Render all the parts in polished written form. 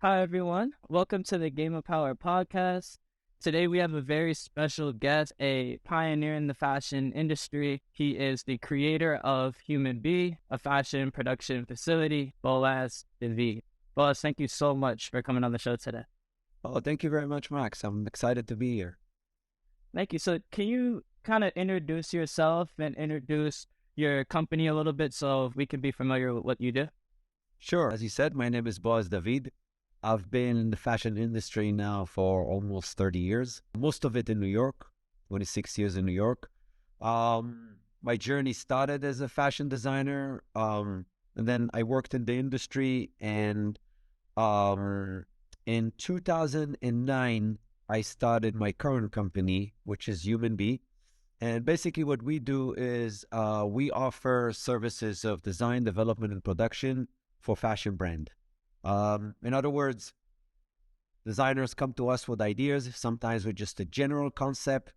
Hi, everyone. Welcome to the Game of Power podcast. Today, we have a very special guest, a pioneer in the fashion industry. He is the creator of Human Bee, a fashion production facility, Boaz David. Boaz, thank you so much for coming on the show today. Oh, thank you very much, Max. I'm excited to be here. Thank you. So, can you kind of introduce yourself and introduce your company a little bit so we can be familiar with what you do? Sure. As you said, my name is Boaz David. I've been in the fashion industry now for almost 30 years, most of it in New York, 26 years in New York. My journey started as a fashion designer, and then I worked in the industry. And in 2009, I started my current company, which is Human Bee. And basically, what we do is we offer services of design, development, and production for fashion brand. In other words, designers come to us with ideas, sometimes with just a general concept,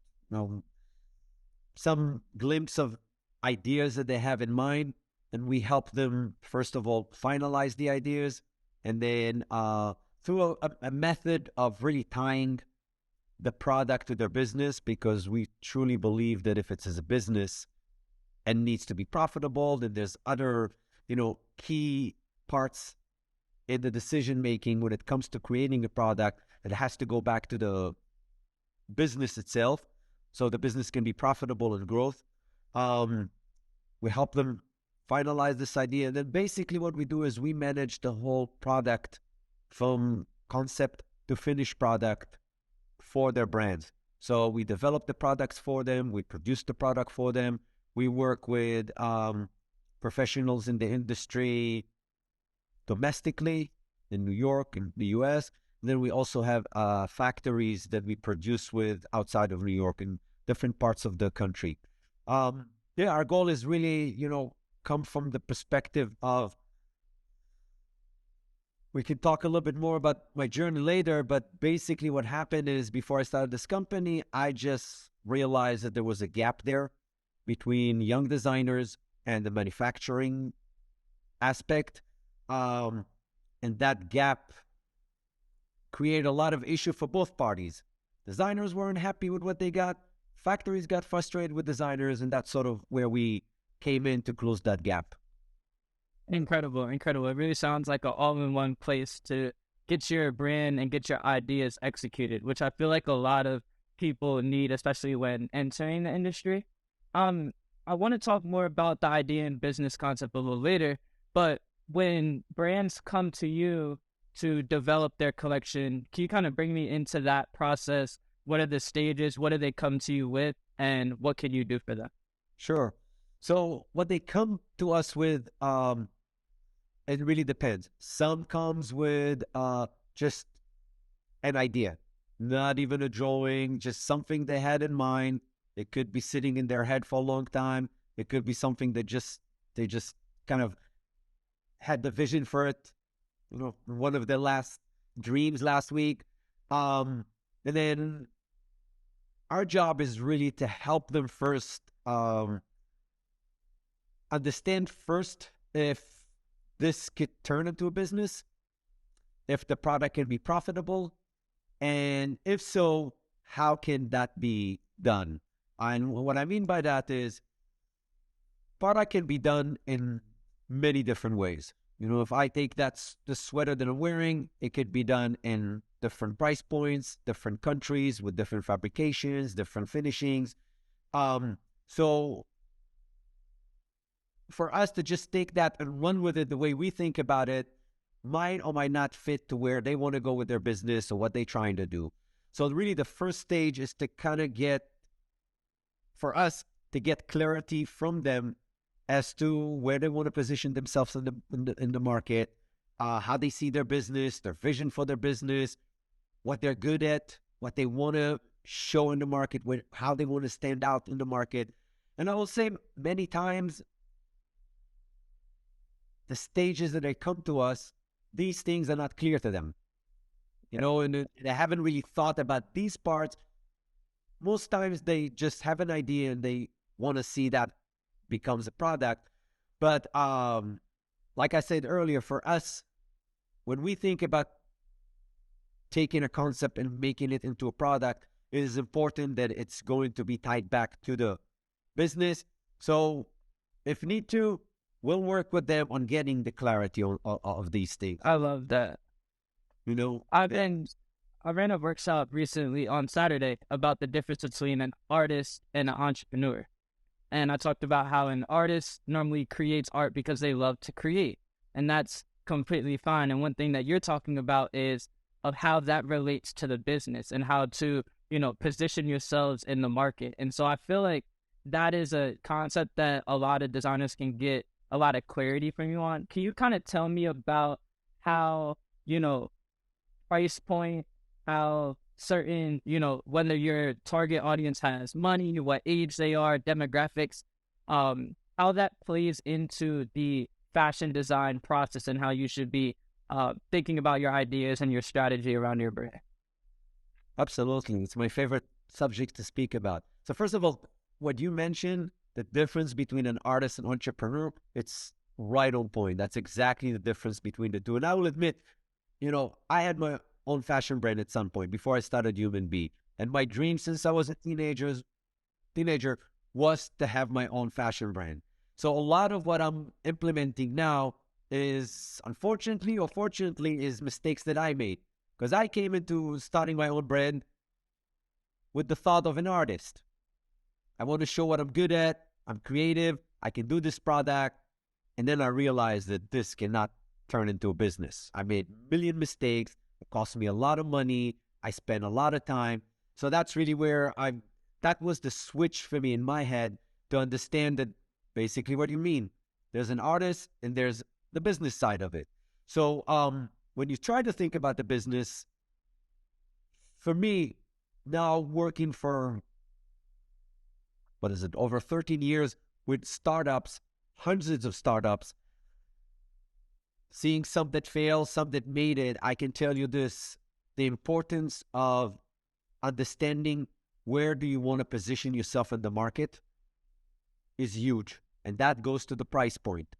some glimpse of ideas that they have in mind, and we help them, first of all, finalize the ideas, and then through a method of really tying the product to their business, because we truly believe that if it's as a business and needs to be profitable, then there's other, key parts in the decision making when it comes to creating a product that has to go back to the business itself, so the business can be profitable and growth. We help them finalize this idea, and then basically what we do is we manage the whole product from concept to finished product for their brands. So we develop the products for them, we produce the product for them, we work with professionals in the industry domestically in New York, in the US. And then we also have factories that we produce with outside of New York in different parts of the country. Our goal is really, come from the perspective of, we can talk a little bit more about my journey later, but basically what happened is before I started this company, I just realized that there was a gap there between young designers and the manufacturing aspect. And that gap created a lot of issue for both parties. Designers weren't happy with what they got. Factories got frustrated with designers, and that's sort of where we came in to close that gap. Incredible, incredible. It really sounds like an all-in-one place to get your brand and get your ideas executed, which I feel like a lot of people need, especially when entering the industry. I want to talk more about the idea and business concept a little later, but when brands come to you to develop their collection, can you kind of bring me into that process? What are the stages? What do they come to you with? And what can you do for them? Sure. So what they come to us with, it really depends. Some comes with just an idea, not even a drawing, just something they had in mind. It could be sitting in their head for a long time. It could be something that they just kind of had the vision for it. One of their last dreams last week. And then our job is really to help them first understand first if this could turn into a business, if the product can be profitable, and if so, how can that be done? And what I mean by that is product can be done in many different ways. If I take the sweater that I'm wearing, it could be done in different price points, different countries with different fabrications, different finishings. So for us to just take that and run with it the way we think about it might or might not fit to where they want to go with their business or what they're trying to do. So really the first stage is to kind of for us to get clarity from them as to where they want to position themselves in the market, how they see their business, their vision for their business, what they're good at, what they want to show in the market, how they want to stand out in the market. And I will say many times, the stages that they come to us, these things are not clear to them, and they haven't really thought about these parts. Most times they just have an idea and they want to see that becomes a product. But like I said earlier, for us, when we think about taking a concept and making it into a product, it is important that it's going to be tied back to the business. So if need to, we'll work with them on getting the clarity of these things. I love that. You know, I've been I ran a workshop recently on Saturday about the difference between an artist and an entrepreneur. And I talked about how an artist normally creates art because they love to create. And that's completely fine. And one thing that you're talking about is of how that relates to the business and how to, position yourselves in the market. And so I feel like that is a concept that a lot of designers can get a lot of clarity from you on. Can you kind of tell me about how, price point, how certain, whether your target audience has money, what age they are, demographics, how that plays into the fashion design process and how you should be thinking about your ideas and your strategy around your brand? absolutely. It's my favorite subject to speak about. So first of all, what you mentioned, the difference between an artist and entrepreneur, it's right on point. That's exactly the difference between the two. And I will admit, I had my own fashion brand at some point before I started Human Bee. And my dream since I was a teenager was to have my own fashion brand. So a lot of what I'm implementing now is, unfortunately or fortunately, is mistakes that I made. Because I came into starting my own brand with the thought of an artist. I want to show what I'm good at. I'm creative. I can do this product. And then I realized that this cannot turn into a business. I made a million mistakes. It cost me a lot of money. I spent a lot of time. So that's really where that was the switch for me in my head to understand that basically what you mean. There's an artist and there's the business side of it. So when you try to think about the business, for me, now working for, over 13 years with startups, hundreds of startups, seeing some that fail, some that made it, I can tell you this, the importance of understanding where do you want to position yourself in the market is huge. And that goes to the price point,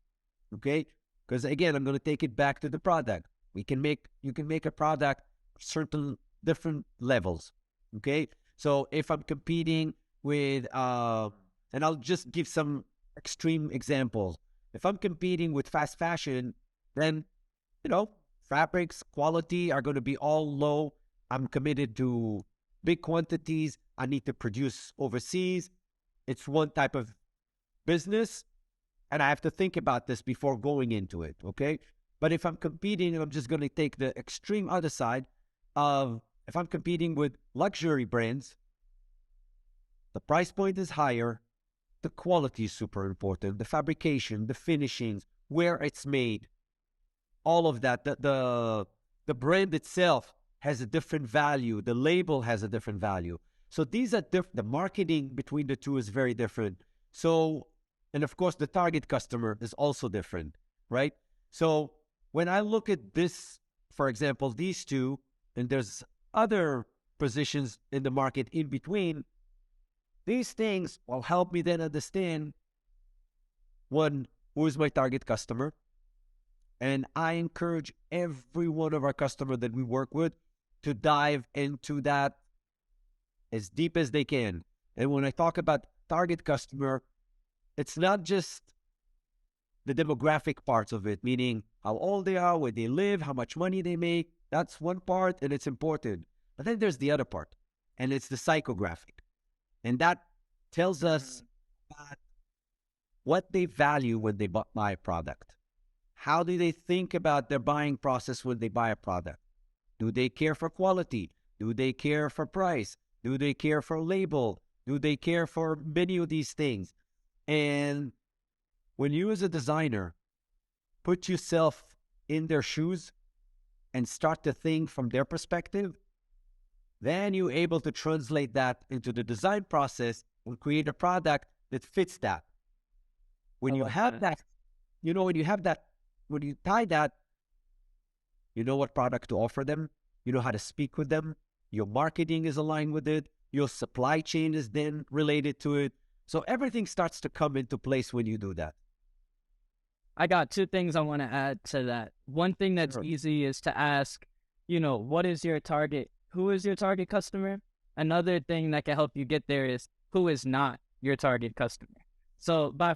okay? Because again, I'm going to take it back to the product. You can make a product certain different levels, okay? So if I'm competing with, and I'll just give some extreme examples. If I'm competing with fast fashion, then, fabrics, quality are going to be all low. I'm committed to big quantities. I need to produce overseas. It's one type of business, and I have to think about this before going into it, okay? But if I'm competing, I'm just going to take the extreme other side of, if I'm competing with luxury brands, the price point is higher, the quality is super important, the fabrication, the finishings, where it's made, all of that. The brand itself has a different value. The label has a different value. So these are different. The marketing between the two is very different. So, and of course, the target customer is also different, right? So when I look at this, for example, these two, and there's other positions in the market in between, these things will help me then understand, one, who is my target customer? And I encourage every one of our customers that we work with to dive into that as deep as they can. And when I talk about target customer, it's not just the demographic parts of it, meaning how old they are, where they live, how much money they make. That's one part, and it's important. But then there's the other part, and it's the psychographic. And that tells us about what they value when they buy a product. How do they think about their buying process when they buy a product? Do they care for quality? Do they care for price? Do they care for label? Do they care for many of these things? And when you as a designer put yourself in their shoes and start to think from their perspective, then you're able to translate that into the design process and create a product that fits that. When you have that, when you tie that, you know what product to offer them, you know how to speak with them, your marketing is aligned with it, your supply chain is then related to it. So everything starts to come into place when you do that. I got two things I want to add to that. One thing that's easy is to ask, what is your target? Who is your target customer? Another thing that can help you get there is who is not your target customer. So by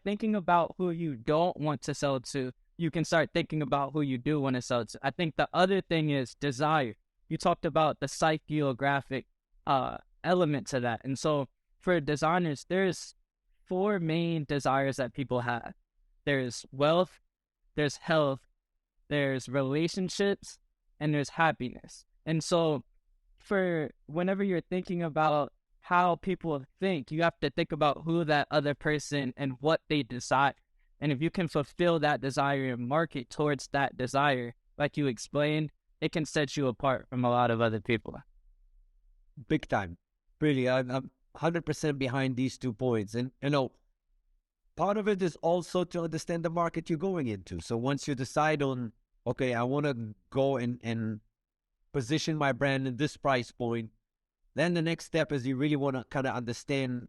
thinking about who you don't want to sell to, you can start thinking about who you do want to sell to. I think the other thing is desire. You talked about the psychographic element to that. And so for designers, there's four main desires that people have. There's wealth, there's health, there's relationships, and there's happiness. And so for whenever you're thinking about how people think, you have to think about who that other person and what they decide. And if you can fulfill that desire and market towards that desire, like you explained, it can set you apart from a lot of other people. Big time. Really, I'm 100% behind these 2 points. And, part of it is also to understand the market you're going into. So once you decide on, okay, I want to go and position my brand in this price point, then the next step is you really want to kind of understand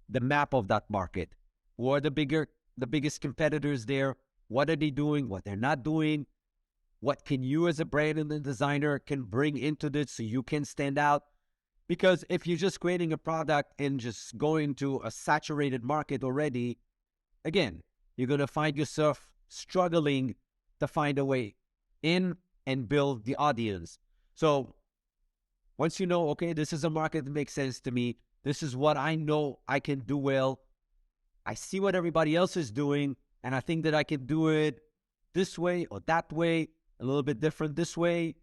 the map of that market. Who are the biggest competitors there? What are they doing? What they're not doing? What can you as a brand and a designer can bring into this so you can stand out? Because if you're just creating a product and just going to a saturated market already, again, you're going to find yourself struggling to find a way in and build the audience. So once you know, okay, this is a market that makes sense to me, this is what I know I can do well, I see what everybody else is doing, and I think that I can do it this way or that way, a little bit different this way,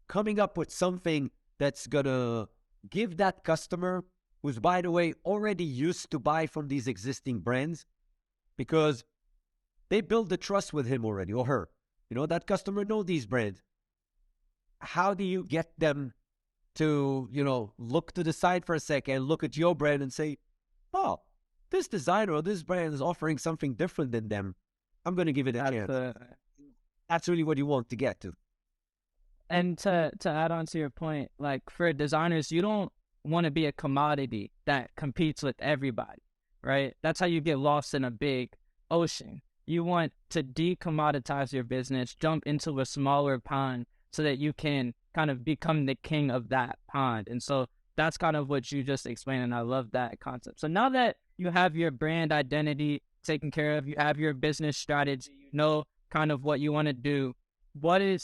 coming up with something that's going to give that customer, who's, by the way, already used to buy from these existing brands, because they build the trust with him already, or her. That customer knows these brands. How do you get them to, look to the side for a second, look at your brand and say, oh, this designer or this brand is offering something different than them. I'm going to give it a chance. That's really what you want to get to. And to add on to your point, like for designers, you don't want to be a commodity that competes with everybody, right? That's how you get lost in a big ocean. You want to decommoditize your business, jump into a smaller pond so that you can kind of become the king of that pond. And so that's kind of what you just explained, and I love that concept. So now that you have your brand identity taken care of, you have your business strategy, you know kind of what you want to do,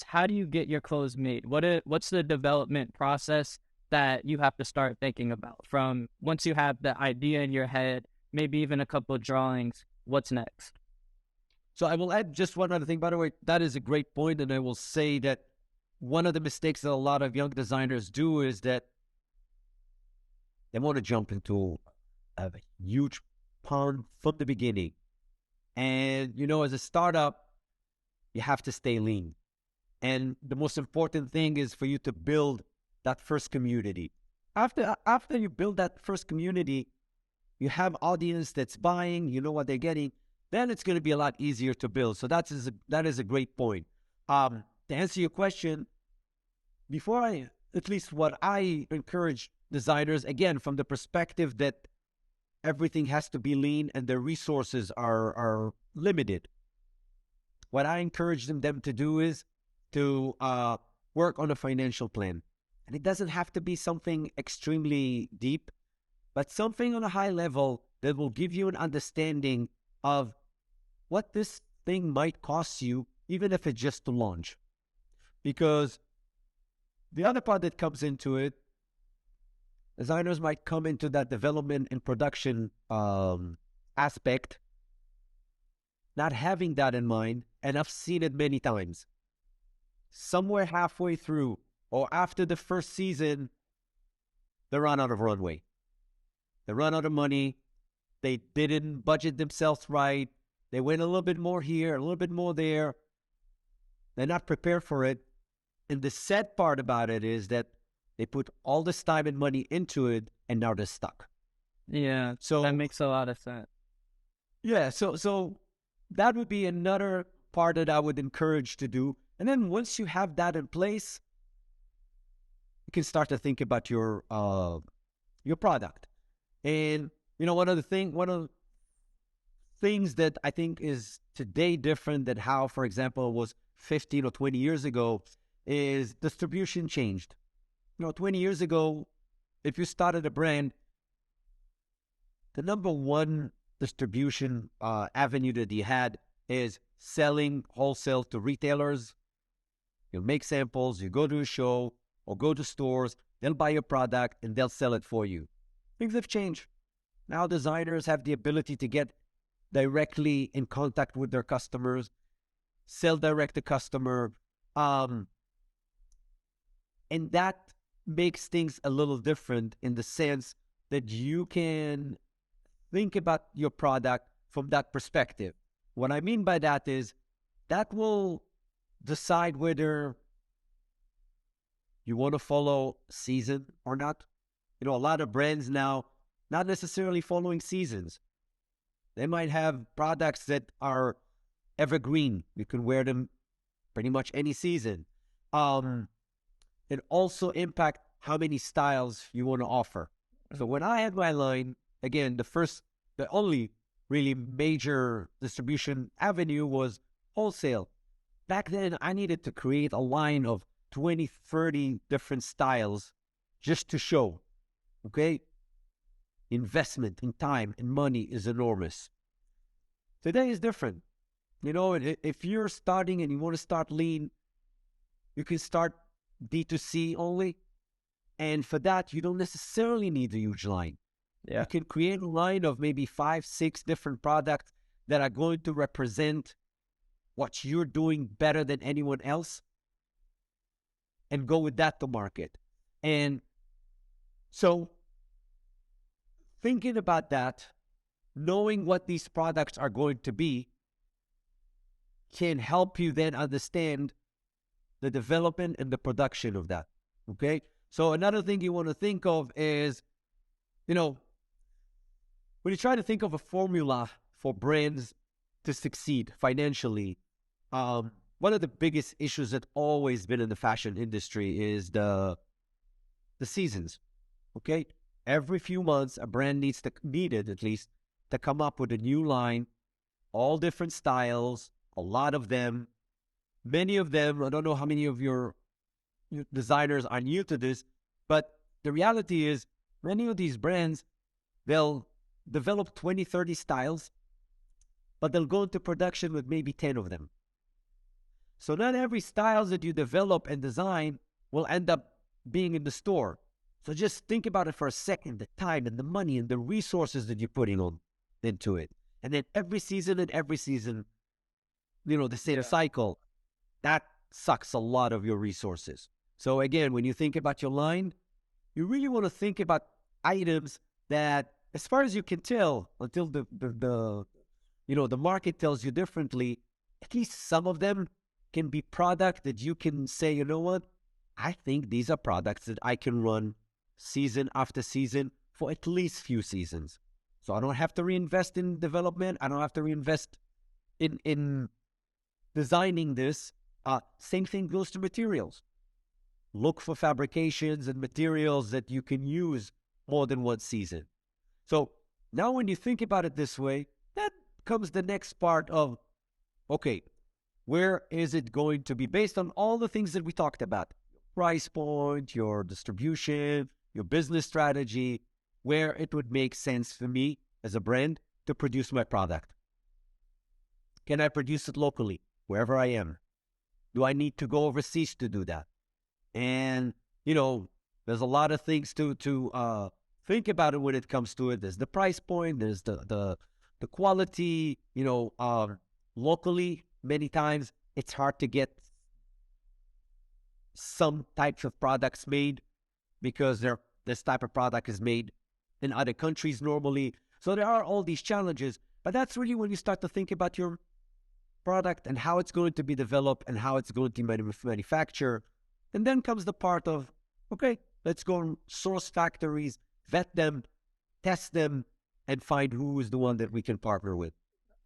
how do you get your clothes made? What's the development process that you have to start thinking about from once you have the idea in your head, maybe even a couple of drawings, what's next? So I will add just one other thing, by the way. That is a great point, and I will say that one of the mistakes that a lot of young designers do is that they want to jump into a huge pond from the beginning. And, as a startup, you have to stay lean. And the most important thing is for you to build that first community. After you build that first community, you have audience that's buying, you know what they're getting, then it's going to be a lot easier to build. So that is a great point. To answer your question, at least what I encourage designers, again, from the perspective that everything has to be lean and their resources are limited, what I encourage them to do is to work on a financial plan. And it doesn't have to be something extremely deep, but something on a high level that will give you an understanding of what this thing might cost you, even if it's just to launch. Because the other part that comes into it, designers might come into that development and production aspect, not having that in mind, and I've seen it many times. Somewhere halfway through or after the first season, they run out of runway. They run out of money. They didn't budget themselves right. They went a little bit more here, a little bit more there. They're not prepared for it. And the sad part about it is that they put all this time and money into it, and now they're stuck. Yeah, so that makes a lot of sense. Yeah, so that would be another part that I would encourage to do. And then once you have that in place, you can start to think about your product. And one of the things that I think is today different than how, for example, was 15 or 20 years ago is distribution changed. 20 years ago, if you started a brand, the number one distribution avenue that you had is selling wholesale to retailers. You make samples, you go to a show or go to stores, they'll buy your product and they'll sell it for you. Things have changed. Now designers have the ability to get directly in contact with their customers, sell direct to customer, and that makes things a little different in the sense that you can think about your product from that perspective. What I mean by that is that will decide whether you want to follow season or not. A lot of brands now not necessarily following seasons. They might have products that are evergreen. You can wear them pretty much any season. It also impact how many styles you want to offer. So when I had my line, again, the only really major distribution avenue was wholesale. Back then, I needed to create a line of 20, 30 different styles just to show, okay? Investment in time and money is enormous. Today is different. If you're starting and you want to start lean, you can start D2C only. And for that, you don't necessarily need a huge line. Yeah. You can create a line of maybe 5, 6 different products that are going to represent what you're doing better than anyone else and go with that to market. And so thinking about that, knowing what these products are going to be can help you then understand the development and the production of that, okay? So another thing you want to think of is, when you try to think of a formula for brands to succeed financially, one of the biggest issues that always been in the fashion industry is the seasons, okay? Every few months, a brand needed at least to come up with a new line, all different styles, a lot of them. Many of them, I don't know how many of your designers are new to this, but the reality is many of these brands, they'll develop 20, 30 styles, but they'll go into production with maybe 10 of them. So not every style that you develop and design will end up being in the store. So just think about it for a second, the time and the money and the resources that you're putting into it. And then every season, the same cycle, that sucks a lot of your resources. So again, when you think about your line, you really want to think about items that, as far as you can tell, until the market tells you differently, at least some of them can be product that you can say, you know what, I think these are products that I can run season after season for at least few seasons. So I don't have to reinvest in development. I don't have to reinvest in designing this. Same thing goes to materials. Look for fabrications and materials that you can use more than one season. So now when you think about it this way, that comes the next part of, okay, where is it going to be based on all the things that we talked about? Price point, your distribution, your business strategy, where it would make sense for me as a brand to produce my product. Can I produce it locally, wherever I am? Do I need to go overseas to do that? And, there's a lot of things to think about it when it comes to it. There's the price point, there's the quality, locally, many times it's hard to get some types of products made because this type of product is made in other countries normally. So there are all these challenges, but that's really when you start to think about your product and how it's going to be developed and how it's going to be manufactured. And then comes the part of, okay, let's go and source factories, vet them, test them, and find who is the one that we can partner with.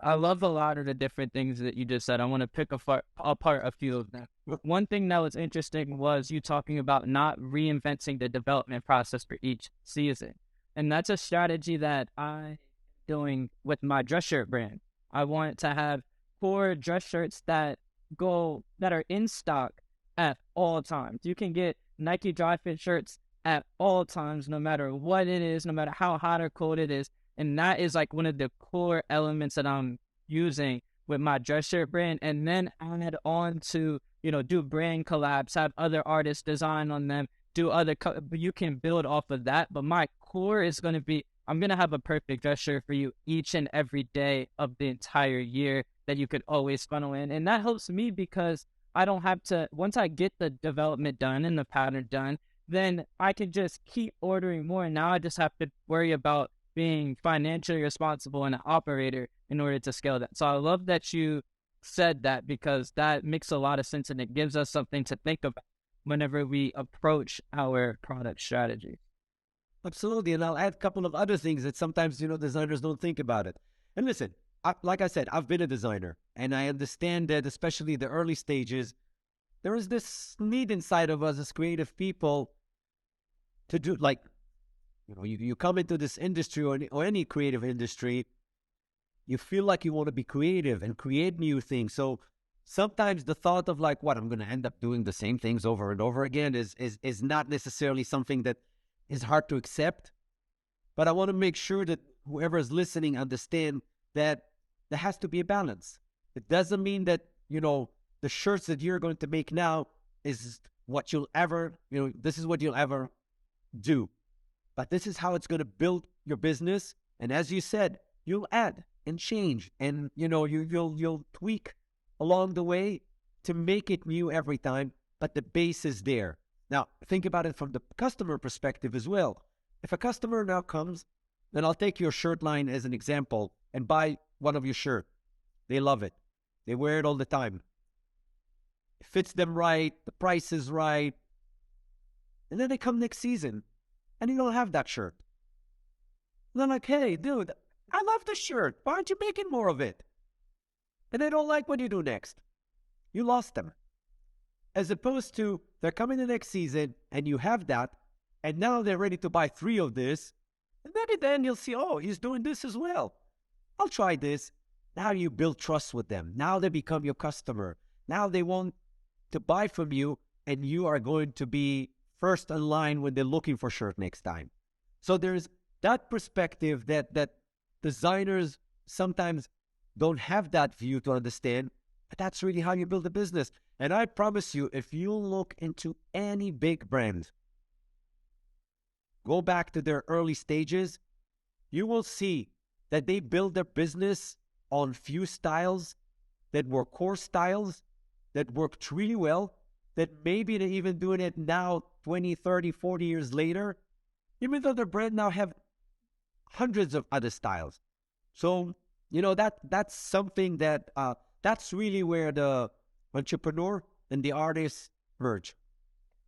I love a lot of the different things that you just said. I want to pick apart a few of them. One thing that was interesting was you talking about not reinventing the development process for each season. And that's a strategy that I'm doing with my dress shirt brand. I want to have 4 dress shirts that go that are in stock at all times. You can get Nike dry fit shirts at all times, no matter what it is, no matter how hot or cold it is. And that is like one of the core elements that I'm using with my dress shirt brand. And then add on to, do brand collabs, have other artists design on them, do other, you can build off of that. But my core is going to be, I'm going to have a perfect dress shirt for you each and every day of the entire year that you could always funnel in. And that helps me because I don't have to, once I get the development done and the pattern done, then I can just keep ordering more. And now I just have to worry about being financially responsible and an operator in order to scale that. So I love that you said that because that makes a lot of sense and it gives us something to think about whenever we approach our product strategy. Absolutely. And I'll add a couple of other things that sometimes, designers don't think about it. And listen, like I said, I've been a designer and I understand that especially the early stages, there is this need inside of us as creative people to do like, you come into this industry or any creative industry, you feel like you want to be creative and create new things. So sometimes the thought of like, what, I'm going to end up doing the same things over and over again is not necessarily something that is hard to accept. But I want to make sure that whoever is listening understand that there has to be a balance. It doesn't mean that, the shirts that you're going to make now is what you'll ever, this is what you'll ever do. But this is how it's going to build your business. And as you said, you'll add and change and, you'll tweak along the way to make it new every time. But the base is there. Now, think about it from the customer perspective as well. If a customer now comes, then I'll take your shirt line as an example and buy one of your shirts. They love it. They wear it all the time. It fits them right. The price is right. And then they come next season and you don't have that shirt. And they're like, hey, dude, I love this shirt. Why aren't you making more of it? And they don't like what you do next. You lost them. As opposed to they're coming the next season and you have that, and now they're ready to buy 3 of this, and maybe then you'll see, oh, he's doing this as well. I'll try this. Now you build trust with them. Now they become your customer. Now they want to buy from you, and you are going to be first in line when they're looking for shirt next time. So there's that perspective that designers sometimes don't have that view to understand, but that's really how you build a business. And I promise you, if you look into any big brand, go back to their early stages, you will see that they build their business on few styles that were core styles that worked really well, that maybe they're even doing it now 20, 30, 40 years later, even though their brand now have hundreds of other styles. So, that's something that, that's really where the entrepreneur and the artist merge.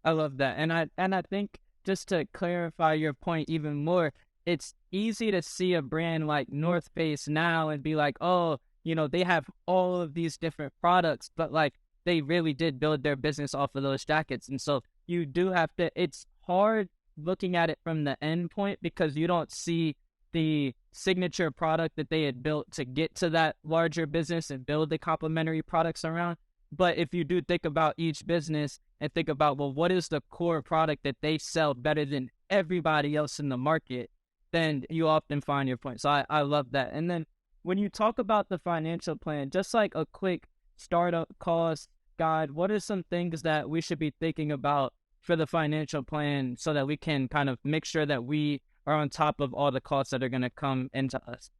I love that. And I think just to clarify your point even more, it's easy to see a brand like North Face now and be like, oh, they have all of these different products, but like they really did build their business off of those jackets. And so you do have to, it's hard looking at it from the end point because you don't see the signature product that they had built to get to that larger business and build the complementary products around. But if you do think about each business and think about, well, what is the core product that they sell better than everybody else in the market, then you often find your point. So I love that. And then when you talk about the financial plan, just like a quick startup cost guide, what are some things that we should be thinking about for the financial plan so that we can kind of make sure that we are on top of all the costs that are going to come into us?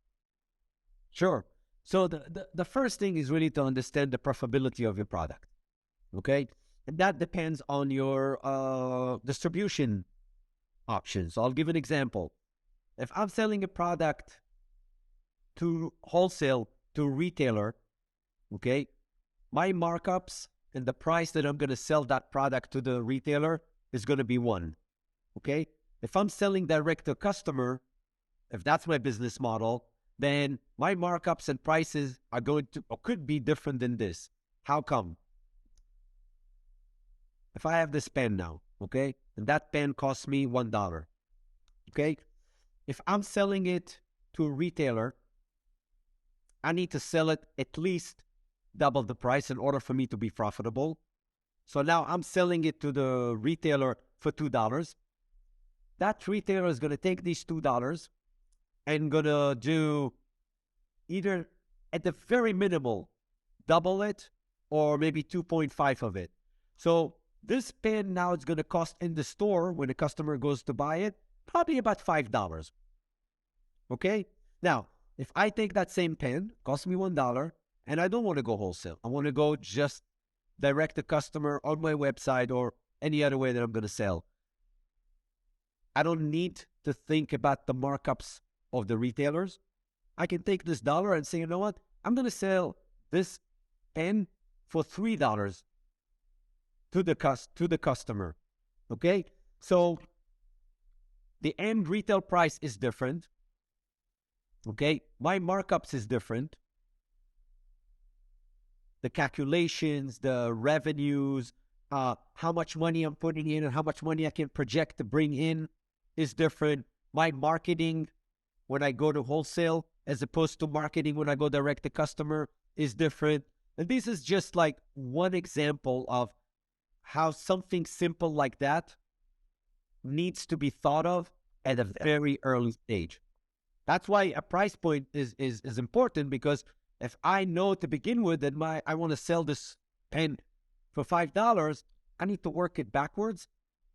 Sure. So the first thing is really to understand the profitability of your product, okay? And that depends on your distribution options. So I'll give an example. If I'm selling a product to wholesale, to retailer, okay, my markups and the price that I'm going to sell that product to the retailer is going to be 1, okay? If I'm selling direct to customer, if that's my business model, then my markups and prices are going to, or could be different than this. How come? If I have this pen now, okay, and that pen costs me $1, okay? If I'm selling it to a retailer, I need to sell it at least double the price in order for me to be profitable. So now I'm selling it to the retailer for $2. That retailer is going to take these $2 and going to do either at the very minimal, double it, or maybe 2.5 of it. So this pen now is going to cost in the store when the customer goes to buy it, probably about $5. Okay? Now, if I take that same pen, cost me $1, and I don't want to go wholesale. I want to go just direct the customer on my website or any other way that I'm going to sell. I don't need to think about the markups of the retailers. I can take this dollar and say, you know what? I'm going to sell this pen for $3 to the customer. Okay? So the end retail price is different. Okay? My markups is different. The calculations, the revenues, how much money I'm putting in and how much money I can project to bring in is different. My marketing when I go to wholesale as opposed to marketing when I go direct to customer is different. And this is just like one example of how something simple like that needs to be thought of at a very early stage. That's why a price point is important, because if I know to begin with that I want to sell this pen for $5, I need to work it backwards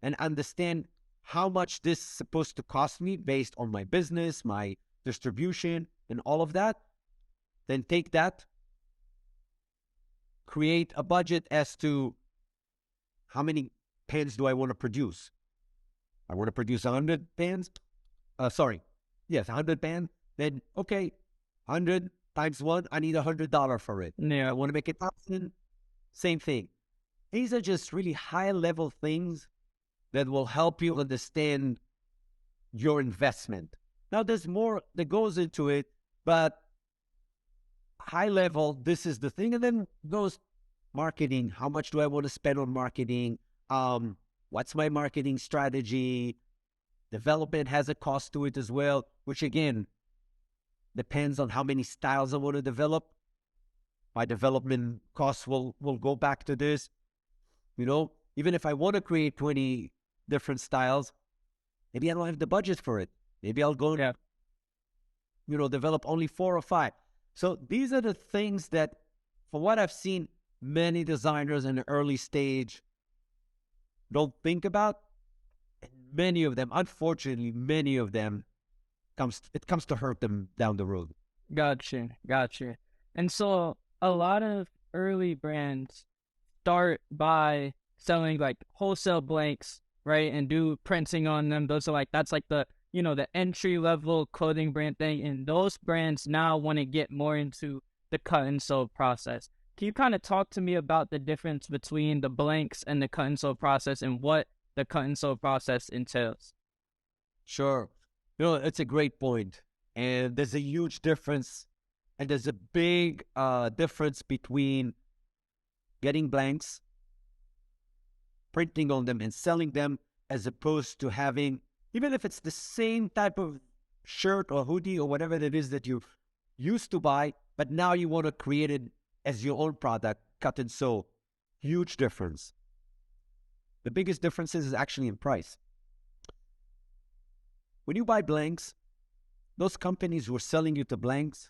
and understand how much this is supposed to cost me based on my business, my distribution, and all of that. Then take that, create a budget as to how many pens do I want to produce. I want to produce 100 pens. 100 pens. Then, okay, 100 times 1, I need $100 for it. Yeah. I want to make it 1,000, same thing. These are just really high-level things that will help you understand your investment. Now, there's more that goes into it, but high level, this is the thing. And then goes marketing. How much do I want to spend on marketing? What's my marketing strategy? Development has a cost to it as well, which again, depends on how many styles I want to develop. My development costs will go back to this. You know, even if I want to create 20 different styles, maybe I don't have the budget for it. Maybe I'll go, develop only 4 or 5. So these are the things that, from what I've seen, many designers in the early stage don't think about. And many of them, unfortunately, it comes to hurt them down the road. Gotcha. And so a lot of early brands start by selling like wholesale blanks, right? And do printing on them. That's like the entry level clothing brand thing. And those brands now want to get more into the cut and sew process. Can you kind of talk to me about the difference between the blanks and the cut and sew process and what the cut and sew process entails? Sure. It's a great point. And there's a huge difference. And there's a big difference between getting blanks, printing on them, and selling them, as opposed to having, even if it's the same type of shirt or hoodie or whatever it is that you used to buy, but now you want to create it as your own product, cut and sew. Huge difference. The biggest difference is actually in price. When you buy blanks, those companies who are selling you the blanks,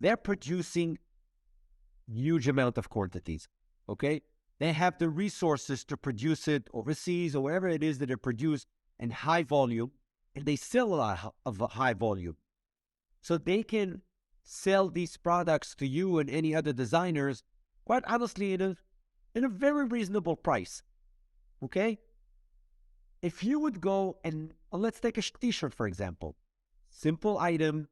they're producing huge amount of quantities, okay? They have the resources to produce it overseas or wherever it is that they're produced in high volume, and they sell a lot of high volume. So they can sell these products to you and any other designers, quite honestly, in a very reasonable price, okay? If you would go and, let's take a t-shirt, for example. Simple item.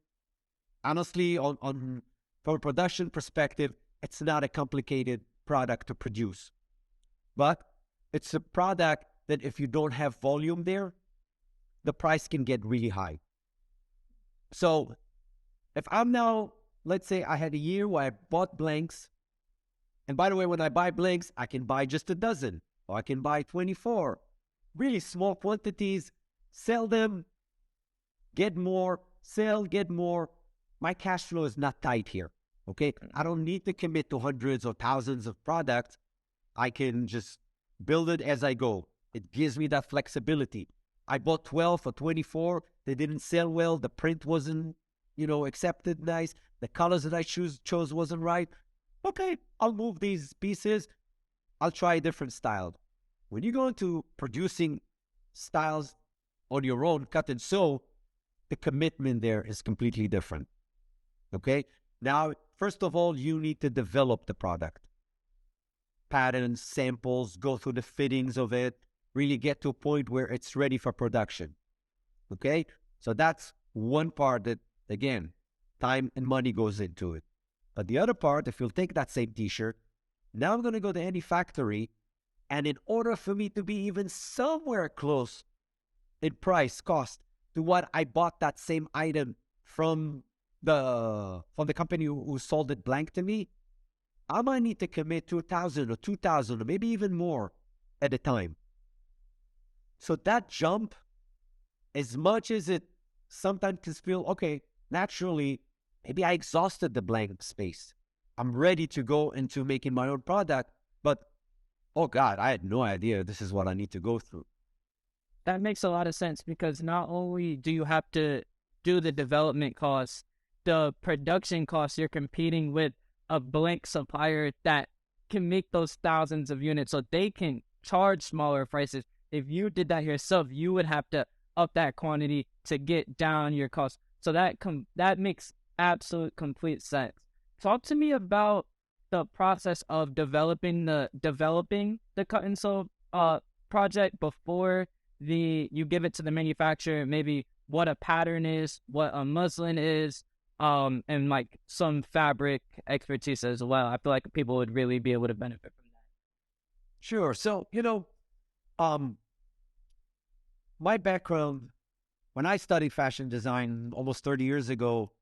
Honestly, from a production perspective, it's not a complicated product to produce. But it's a product that if you don't have volume there, the price can get really high. So if I'm now, let's say I had a year where I bought blanks, and by the way, when I buy blanks, I can buy just a dozen, or I can buy 24. Really small quantities, sell them, get more, sell, get more. My cash flow is not tight here. Okay. I don't need to commit to hundreds or thousands of products. I can just build it as I go. It gives me that flexibility. I bought 12 or 24. They didn't sell well. The print wasn't, accepted nice. The colors that I chose wasn't right. Okay, I'll move these pieces. I'll try a different style. When you go into producing styles on your own, cut and sew, the commitment there is completely different. Okay? Now, first of all, you need to develop the product. Patterns, samples, go through the fittings of it, really get to a point where it's ready for production. Okay? So that's one part that, again, time and money goes into it. But the other part, if you'll take that same t-shirt, now I'm going to go to any factory, and in order for me to be even somewhere close in price, cost, to what I bought that same item from the company who sold it blank to me, I might need to commit to 1,000 or 2,000 or maybe even more at a time. So that jump, as much as it sometimes can feel, okay, naturally, maybe I exhausted the blank space. I'm ready to go into making my own product, but oh God, I had no idea this is what I need to go through. That makes a lot of sense, because not only do you have to do the development costs, the production costs, you're competing with a blank supplier that can make those thousands of units, so they can charge smaller prices. If you did that yourself, you would have to up that quantity to get down your costs. So that makes absolute complete sense. Talk to me about the process of developing the cut and sew project before you give it to the manufacturer. Maybe what a pattern is, what a muslin is, and like some fabric expertise as well. I feel like people would really be able to benefit from that. Sure. So, my background, when I studied fashion design almost 30 years ago,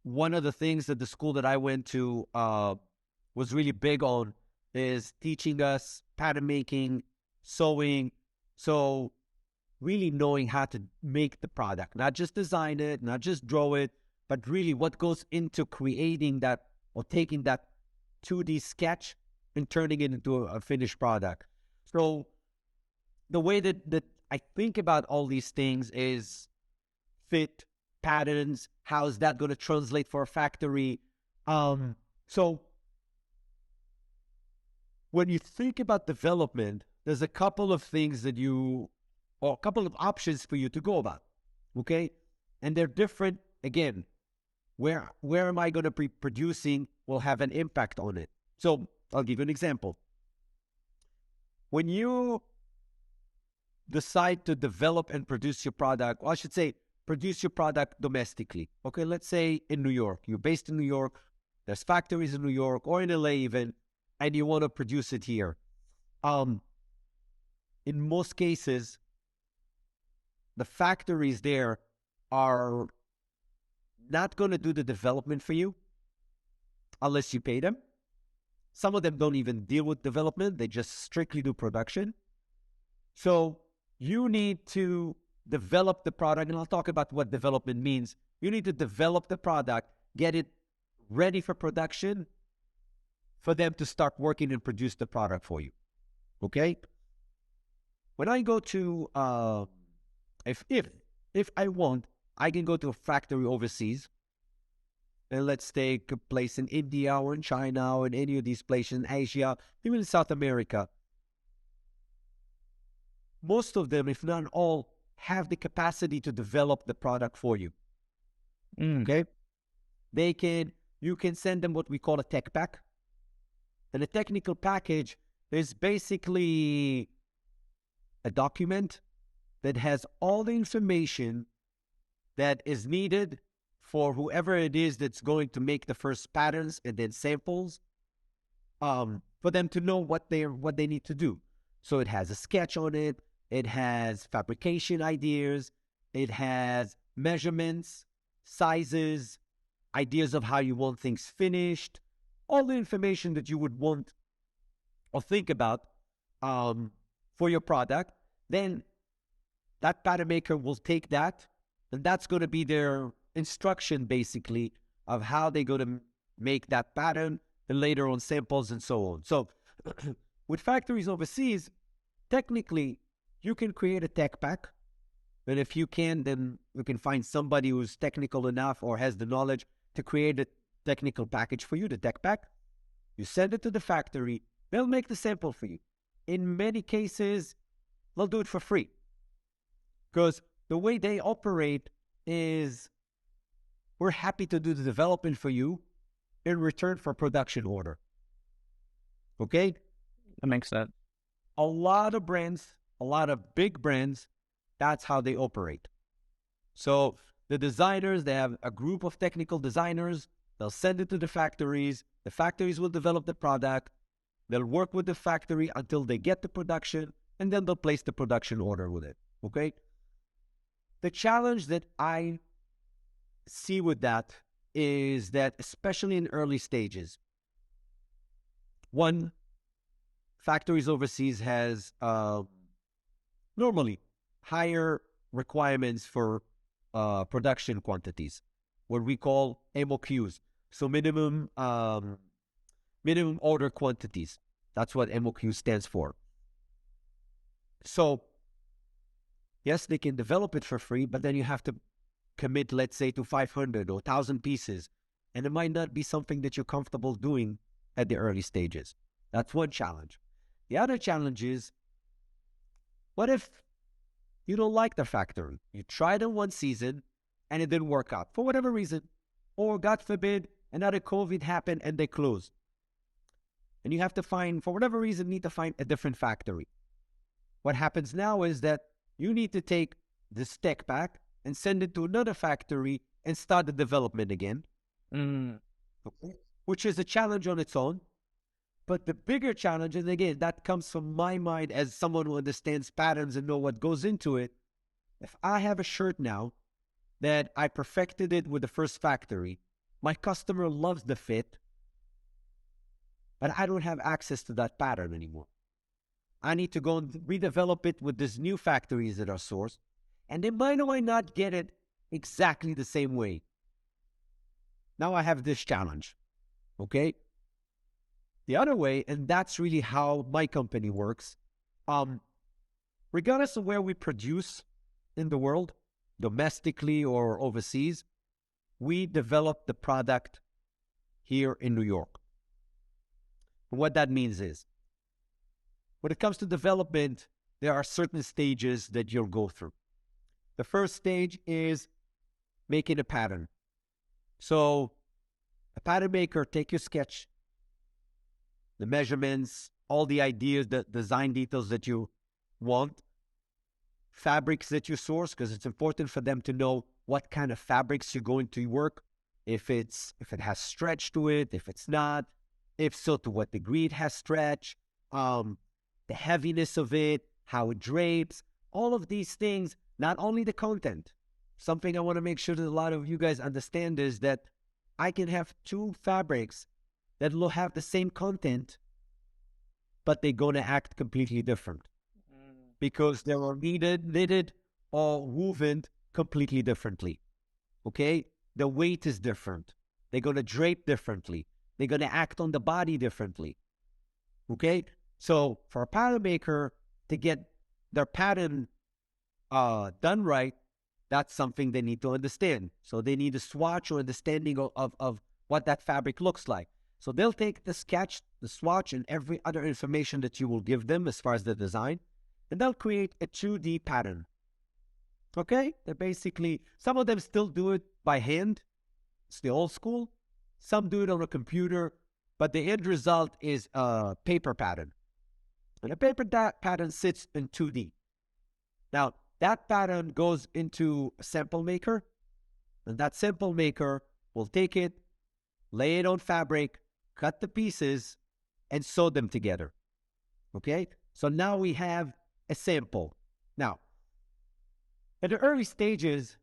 one of the things that the school that I went to was really big on is teaching us pattern making, sewing. So really knowing how to make the product, not just design it, not just draw it, but really what goes into creating that or taking that 2D sketch and turning it into a finished product. So the way that I think about all these things is fit, patterns, how is that going to translate for a factory? So when you think about development, there's a couple of things or a couple of options for you to go about, okay? And they're different. Again, where am I going to be producing will have an impact on it. So I'll give you an example. When you decide to develop and produce your product, or I should say, produce your product domestically. Okay, let's say in New York. You're based in New York. There's factories in New York or in LA even, and you want to produce it here. In most cases, the factories there are not going to do the development for you unless you pay them. Some of them don't even deal with development. They just strictly do production. So you need to develop the product, and I'll talk about what development means. You need to develop the product, get it ready for production for them to start working and produce the product for you. Okay? When I go to, if I want, I can go to a factory overseas, and let's take a place in India or in China or in any of these places in Asia, even in South America. Most of them, if not all, have the capacity to develop the product for you. Okay? You can send them what we call a tech pack. And a technical package is basically a document that has all the information that is needed for whoever it is that's going to make the first patterns and then samples, for them to know what they need to do. So it has a sketch on it. It has fabrication ideas. It has measurements, sizes, ideas of how you want things finished, all the information that you would want or think about for your product. Then that pattern maker will take that, and that's going to be their instruction, basically, of how they're going to make that pattern, and later on samples and so on. So with factories overseas, technically, you can create a tech pack. And if you can, then you can find somebody who's technical enough or has the knowledge to create a technical package for you, the tech pack. You send it to the factory. They'll make the sample for you. In many cases, they'll do it for free. Because the way they operate is, we're happy to do the development for you in return for production order. Okay? That makes sense. A lot of brands, a lot of big brands, that's how they operate. So the designers, they have a group of technical designers. They'll send it to the factories. The factories will develop the product. They'll work with the factory until they get the production, and then they'll place the production order with it. Okay? The challenge that I see with that is that, especially in early stages, one, factories overseas has normally higher requirements for production quantities, what we call MOQs. So minimum order quantities. That's what MOQ stands for. So yes, they can develop it for free, but then you have to commit, let's say, to 500 or 1,000 pieces. And it might not be something that you're comfortable doing at the early stages. That's one challenge. The other challenge is, what if you don't like the factory? You tried it one season and it didn't work out for whatever reason. Or God forbid, another COVID happened and they closed. And you have to find, for whatever reason, need to find a different factory. What happens now is that you need to take this tech pack and send it to another factory and start the development again, which is a challenge on its own. But the bigger challenge, and again, that comes from my mind as someone who understands patterns and know what goes into it. If I have a shirt now that I perfected it with the first factory, my customer loves the fit, but I don't have access to that pattern anymore. I need to go and redevelop it with these new factories that are sourced, and they might or might not get it exactly the same way. Now I have this challenge, okay? The other way, and that's really how my company works, regardless of where we produce in the world, domestically or overseas, we develop the product here in New York. And what that means is, when it comes to development, there are certain stages that you'll go through. The first stage is making a pattern. So a pattern maker, take your sketch, the measurements, all the ideas, the design details that you want, fabrics that you source, because it's important for them to know what kind of fabrics you're going to work, if it has stretch to it, if it's not, if so, to what degree it has stretch, the heaviness of it, how it drapes, all of these things, not only the content. Something I want to make sure that a lot of you guys understand is that I can have two fabrics that will have the same content, but they're going to act completely different because they were knitted or woven completely differently. Okay? The weight is different. They're going to drape differently. They're going to act on the body differently. Okay? So for a pattern maker to get their pattern done right, that's something they need to understand. So they need a swatch or understanding of what that fabric looks like. So they'll take the sketch, the swatch, and every other information that you will give them as far as the design, and they'll create a 2D pattern. Okay? They basically, some of them still do it by hand. It's the old school. Some do it on a computer, but the end result is a paper pattern. And a paper pattern sits in 2D. Now, that pattern goes into a sample maker, and that sample maker will take it, lay it on fabric, cut the pieces, and sew them together. Okay? So now we have a sample. Now, at the early stages,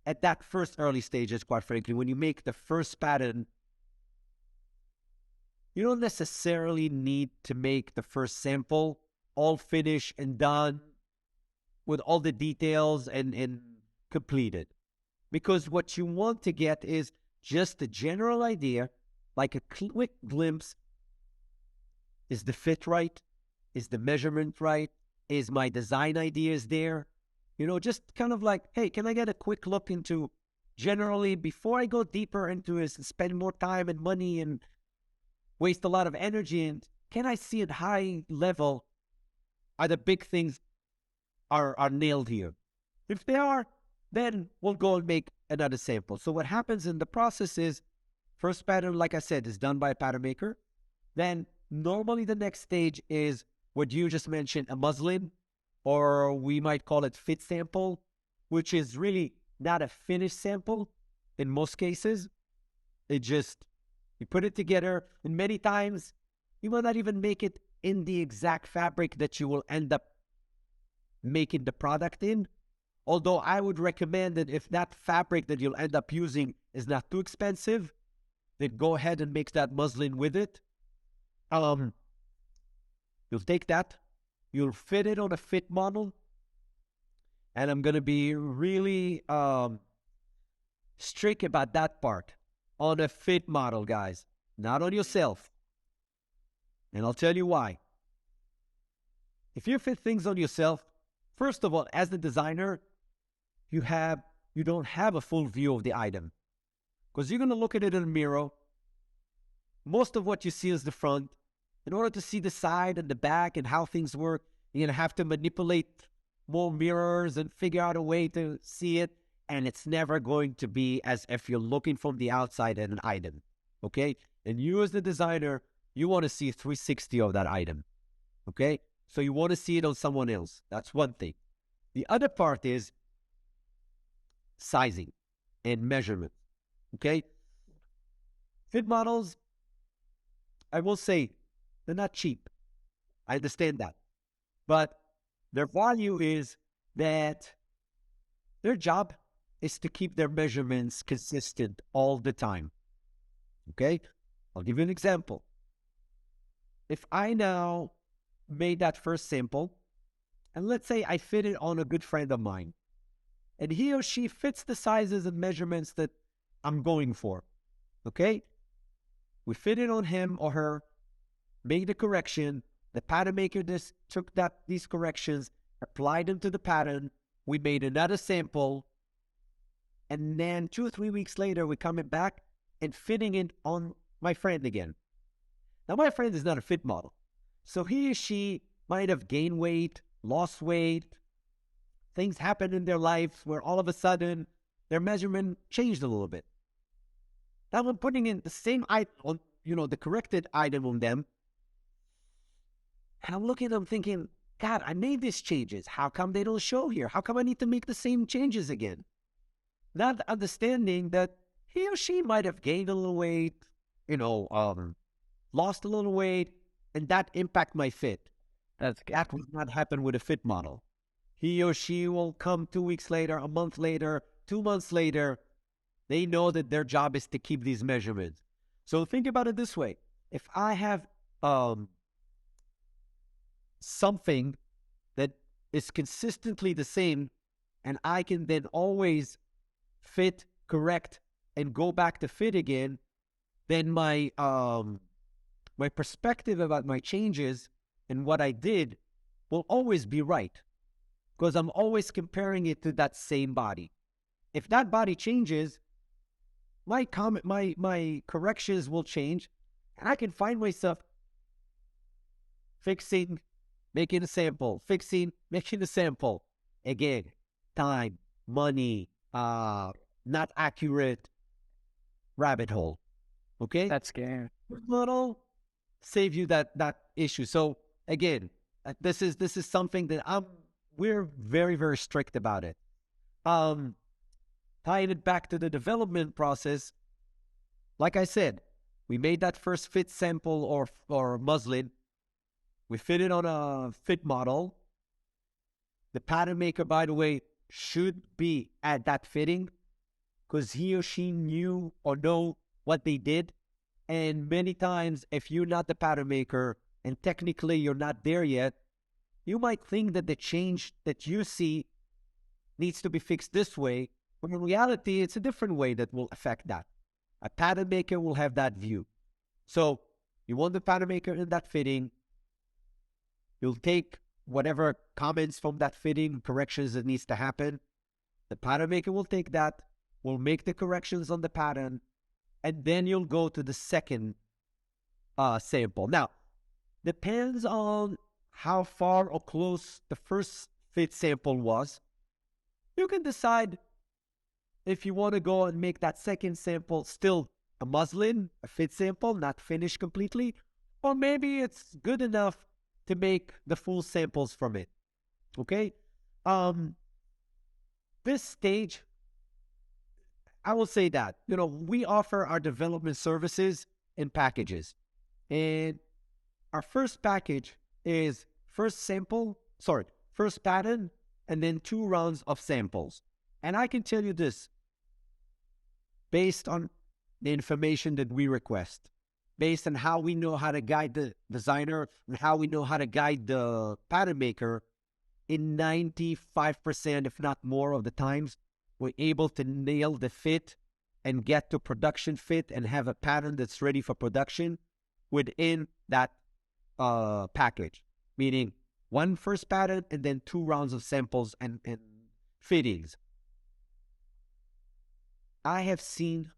at that first early stages, quite frankly, when you make the first pattern, you don't necessarily need to make the first sample all finished and done with all the details and completed. Because what you want to get is just a general idea like a quick glimpse. Is the fit right? Is the measurement right? Is my design ideas there? Just kind of like, hey, can I get a quick look into generally before I go deeper into this and spend more time and money and waste a lot of energy? And can I see at high level, are the big things are nailed here? If they are, then we'll go and make another sample. So what happens in the process is, first pattern, like I said, is done by a pattern maker. Then normally the next stage is what you just mentioned, a muslin, or we might call it fit sample, which is really not a finished sample in most cases. You put it together, and many times you will not even make it in the exact fabric that you will end up making the product in. Although I would recommend that if that fabric that you'll end up using is not too expensive, then go ahead and make that muslin with it. You'll take that, you'll fit it on a fit model, and I'm going to be really strict about that part. On a fit model, guys, not on yourself. And I'll tell you why. If you fit things on yourself, first of all, as the designer, you don't have a full view of the item, because you're going to look at it in a mirror. Most of what you see is the front. In order to see the side and the back and how things work, you're going to have to manipulate more mirrors and figure out a way to see it. And it's never going to be as if you're looking from the outside at an item. Okay? And you as the designer, you want to see 360 of that item. Okay? So you want to see it on someone else. That's one thing. The other part is sizing and measurement. Okay? Fit models, I will say, they're not cheap. I understand that. But their value is that their job is to keep their measurements consistent all the time. Okay? I'll give you an example. If I now made that first sample, and let's say I fit it on a good friend of mine, and he or she fits the sizes and measurements that I'm going for. Okay? We fit it on him or her, made the correction. The pattern maker took these corrections, applied them to the pattern. We made another sample. And then 2 or 3 weeks later, we're coming back and fitting it on my friend again. Now, my friend is not a fit model. So he or she might have gained weight, lost weight. Things happened in their lives where all of a sudden their measurement changed a little bit. Now I'm putting in the same item, the corrected item on them. And I'm looking at them thinking, God, I made these changes. How come they don't show here? How come I need to make the same changes again? Not understanding that he or she might have gained a little weight, lost a little weight, and that impact my fit. That would not happen with a fit model. He or she will come 2 weeks later, a month later, 2 months later. They know that their job is to keep these measurements. So think about it this way. If I have something that is consistently the same, and I can then always fit, correct, and go back to fit again, then my perspective about my changes and what I did will always be right, because I'm always comparing it to that same body. If that body changes, my corrections will change, and I can find myself fixing, making a sample, fixing, making a sample. Again, time, money, not accurate, rabbit hole. Okay? That's scary. Little save you that issue. So again, this is something that we're very, very strict about it. Tying it back to the development process, like I said, we made that first fit sample or muslin. We fit it on a fit model. The pattern maker, by the way, should be at that fitting, because he or she knew or know what they did. And many times, if you're not the pattern maker and technically you're not there yet, you might think that the change that you see needs to be fixed this way, when in reality, it's a different way that will affect that. A pattern maker will have that view. So you want the pattern maker in that fitting. You'll take whatever comments from that fitting, corrections that needs to happen. The pattern maker will take that, will make the corrections on the pattern, and then you'll go to the second sample. Now, depends on how far or close the first fit sample was. You can decide if you want to go and make that second sample still a muslin, a fit sample, not finished completely, or maybe it's good enough to make the full samples from it. Okay? This stage, I will say that, we offer our development services in packages. And our first package is first pattern, and then 2 rounds of samples. And I can tell you this, based on the information that we request, based on how we know how to guide the designer and how we know how to guide the pattern maker, in 95%, if not more of the times, we're able to nail the fit and get to production fit and have a pattern that's ready for production within that package. Meaning 1 first pattern and then 2 rounds of samples and fittings. I have seen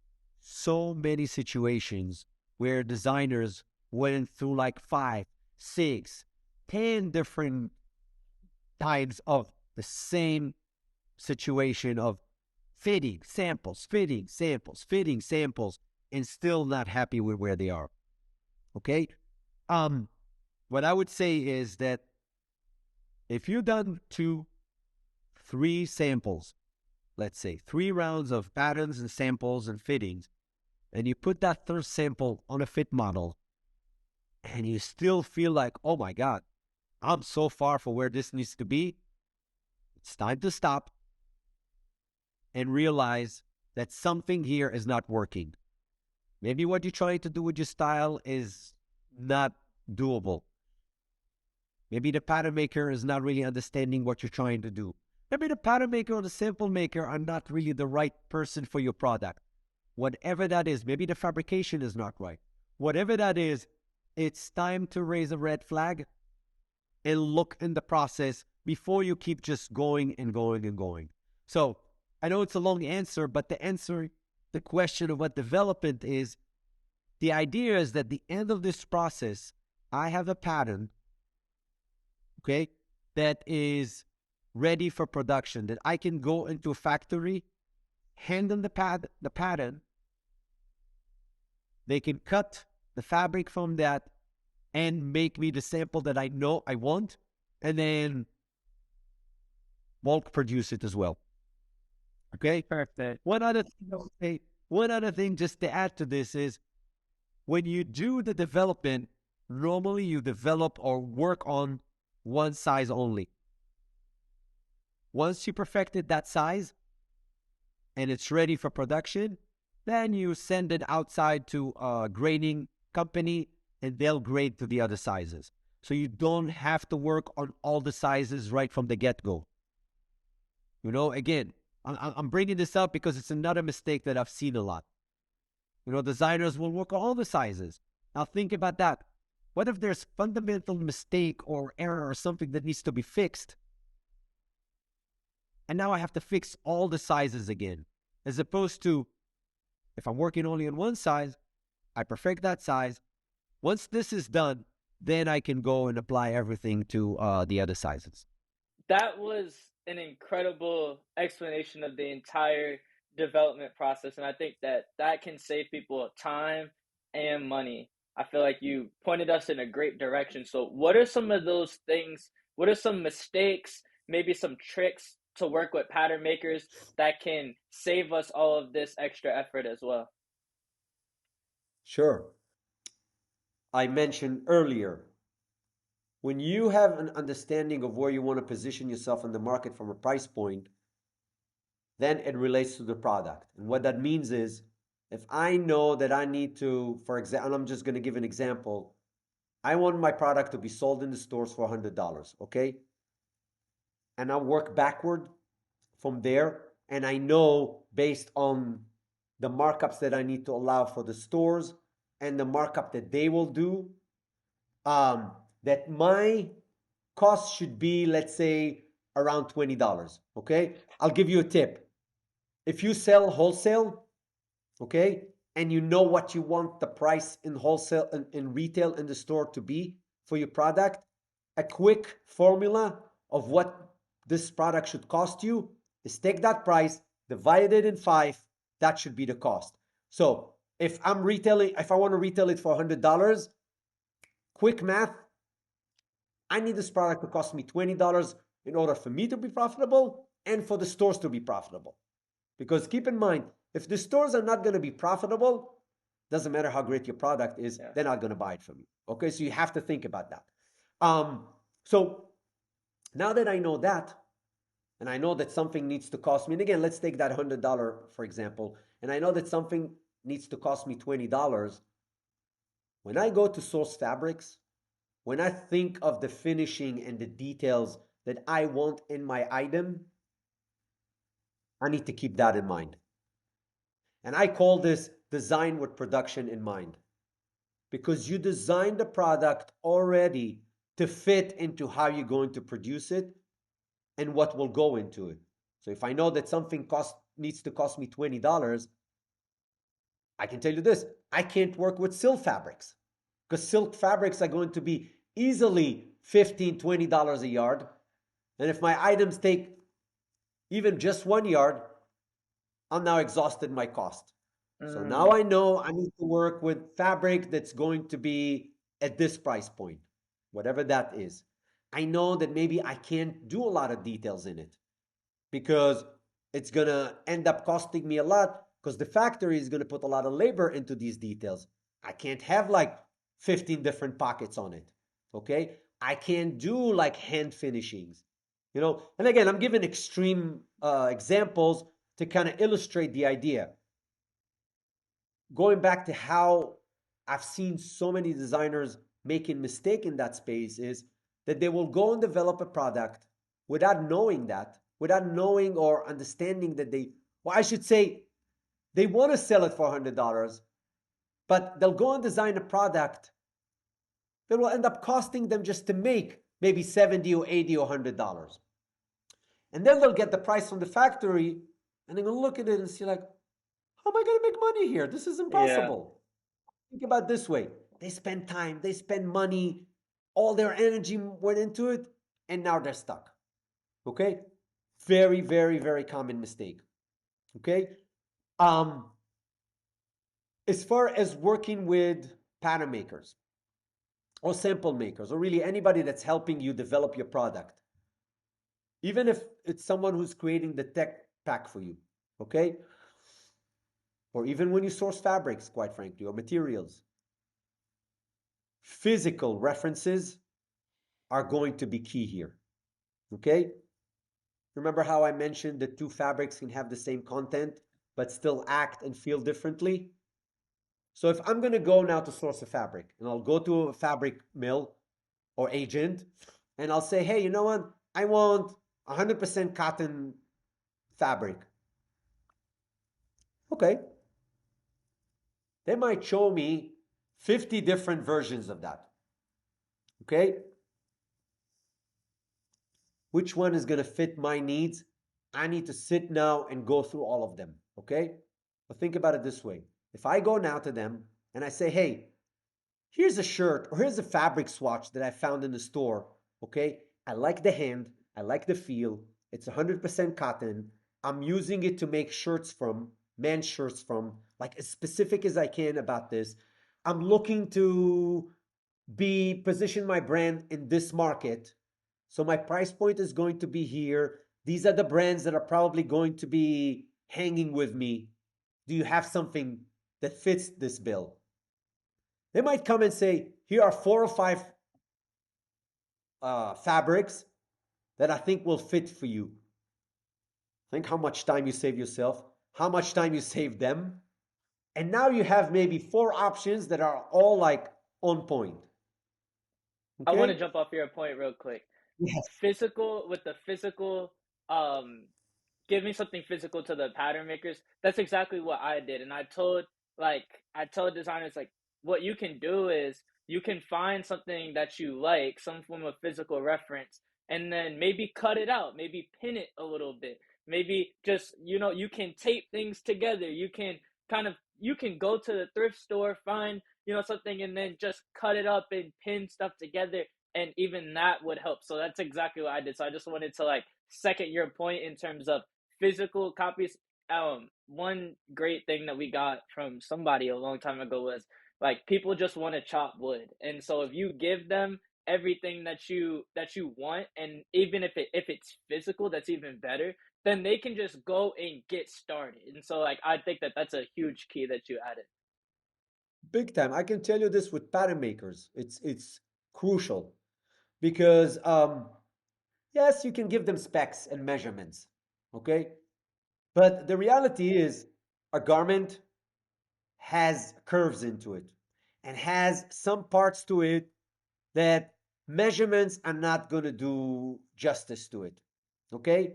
so many situations where designers went through like 5, 6, 10 different types of the same situation of fitting samples, and still not happy with where they are. Okay? What I would say is that if you've done 2, 3 samples, let's say 3 rounds of patterns and samples and fittings, and you put that third sample on a fit model, and you still feel like, oh my God, I'm so far from where this needs to be, it's time to stop and realize that something here is not working. Maybe what you're trying to do with your style is not doable. Maybe the pattern maker is not really understanding what you're trying to do. Maybe the pattern maker or the sample maker are not really the right person for your product. Whatever that is, maybe the fabrication is not right. Whatever that is, it's time to raise a red flag and look in the process before you keep just going and going and going. So I know it's a long answer, but the question of what development is, the idea is that at the end of this process, I have a pattern, okay, that is ready for production, that I can go into a factory, hand them the pattern, they can cut the fabric from that and make me the sample that I know I want, and then bulk produce it as well. Okay? Perfect. One other thing just to add to this is, when you do the development, normally you develop or work on one size only. Once you perfected that size and it's ready for production, then you send it outside to a grading company and they'll grade to the other sizes. So you don't have to work on all the sizes right from the get-go. Again, I'm bringing this up because it's another mistake that I've seen a lot. Designers will work on all the sizes. Now think about that. What if there's fundamental mistake or error or something that needs to be fixed? And now I have to fix all the sizes again. As opposed to, if I'm working only on one size, I perfect that size. Once this is done, then I can go and apply everything to the other sizes. That was an incredible explanation of the entire development process, and I think that can save people time and money. I feel like you pointed us in a great direction. So what are some of those things, what are some mistakes, maybe some tricks to work with pattern makers that can save us all of this extra effort as well? Sure. I mentioned earlier, when you have an understanding of where you want to position yourself in the market from a price point, then it relates to the product. And what that means is, if I know that I need to, for example, I'm just going to give an example. I want my product to be sold in the stores for $100, okay? And I work backward from there, and I know based on the markups that I need to allow for the stores and the markup that they will do, that my cost should be, let's say, around $20. Okay. I'll give you a tip. If you sell wholesale, okay, and you know what you want the price in wholesale and in retail in the store to be for your product, a quick formula of what this product should cost you is take that price, divide it in five, that should be the cost. So if I want to retail it for $100, quick math, I need this product to cost me $20 in order for me to be profitable and for the stores to be profitable. Because keep in mind, if the stores are not going to be profitable, doesn't matter how great your product is, Yeah. they're not going to buy it from you. Okay, so you have to think about that. So now that I know that, and I know that something needs to cost me, and again, let's take that $100 for example, and I know that something needs to cost me $20. When I go to source fabrics, when I think of the finishing and the details that I want in my item, I need to keep that in mind. And I call this design with production in mind, because you design the product already to fit into how you're going to produce it and what will go into it. So if I know that something needs to cost me $20, I can tell you this, I can't work with silk fabrics, because silk fabrics are going to be easily $15, $20 a yard. And if my items take even just 1 yard, I'm now exhausted my cost. So now Mm. I know I need to work with fabric that's going to be at this price point, whatever that is. I know that maybe I can't do a lot of details in it because it's going to end up costing me a lot, because the factory is going to put a lot of labor into these details. I can't have like 15 different pockets on it. Okay. I can't do like hand finishings, and again, I'm giving extreme examples to kind of illustrate the idea. Going back to how I've seen so many designers making mistake in that space is that they will go and develop a product without knowing or understanding that well, I should say, they want to sell it for $100, but they'll go and design a product that will end up costing them just to make maybe 70 or 80 or $100. And then they'll get the price from the factory and they're going to look at it and see like, how am I going to make money here? This is Yeah. impossible. Think about it this way. They spend time, they spend money, all their energy went into it, and now they're stuck. Okay? Very, very, very common mistake. Okay? Um, as far as working with pattern makers or sample makers, or really anybody that's helping you develop your product, even if it's someone who's creating the tech pack for you, okay? Or even when you source fabrics, quite frankly, or materials, physical references are going to be key here. Okay? Remember how I mentioned that two fabrics can have the same content but still act and feel differently? So if I'm going to go now to source a fabric, and I'll go to a fabric mill or agent, and I'll say, hey, you know what? I want 100% cotton fabric. Okay. They might show me 50 different versions of that. Okay. Which one is going to fit my needs? I need to sit now and go through all of them. Okay. But think about it this way. If I go now to them and I say, hey, here's a shirt or here's a fabric swatch that I found in the store. Okay. I like the hand. I like the feel. It's 100% cotton. I'm using it to make shirts from, men's shirts from, like as specific as I can about this. I'm looking to position my brand in this market. So my price point is going to be here. These are the brands that are probably going to be hanging with me. Do you have something that fits this bill? They might come and say, here are 4 or 5 fabrics that I think will fit for you. Think how much time you save yourself, how much time you save them. And now you have maybe 4 options that are all like on point. I want Okay? to jump off your point real quick. Yes. Physical with the physical, um, giving something physical to the pattern makers. That's exactly what I did, and I told designers like what you can do is you can find something that you like, some form of physical reference, and then maybe cut it out, maybe pin it a little bit, maybe just, you can tape things together. You can you can go to the thrift store, find, something, and then just cut it up and pin stuff together. And even that would help. So that's exactly what I did. So I just wanted to like second your point in terms of physical copies. One great thing that we got from somebody a long time ago was like people just want to chop wood, and so if you give them everything that you want, and even if it's physical, that's even better. Then they can just go and get started. And so like I think that that's a huge key that you added. Big time. I can tell you this with pattern makers. It's crucial because yes, you can give them specs and measurements, okay? But the reality is a garment has curves into it and has some parts to it that measurements are not going to do justice to it. Okay?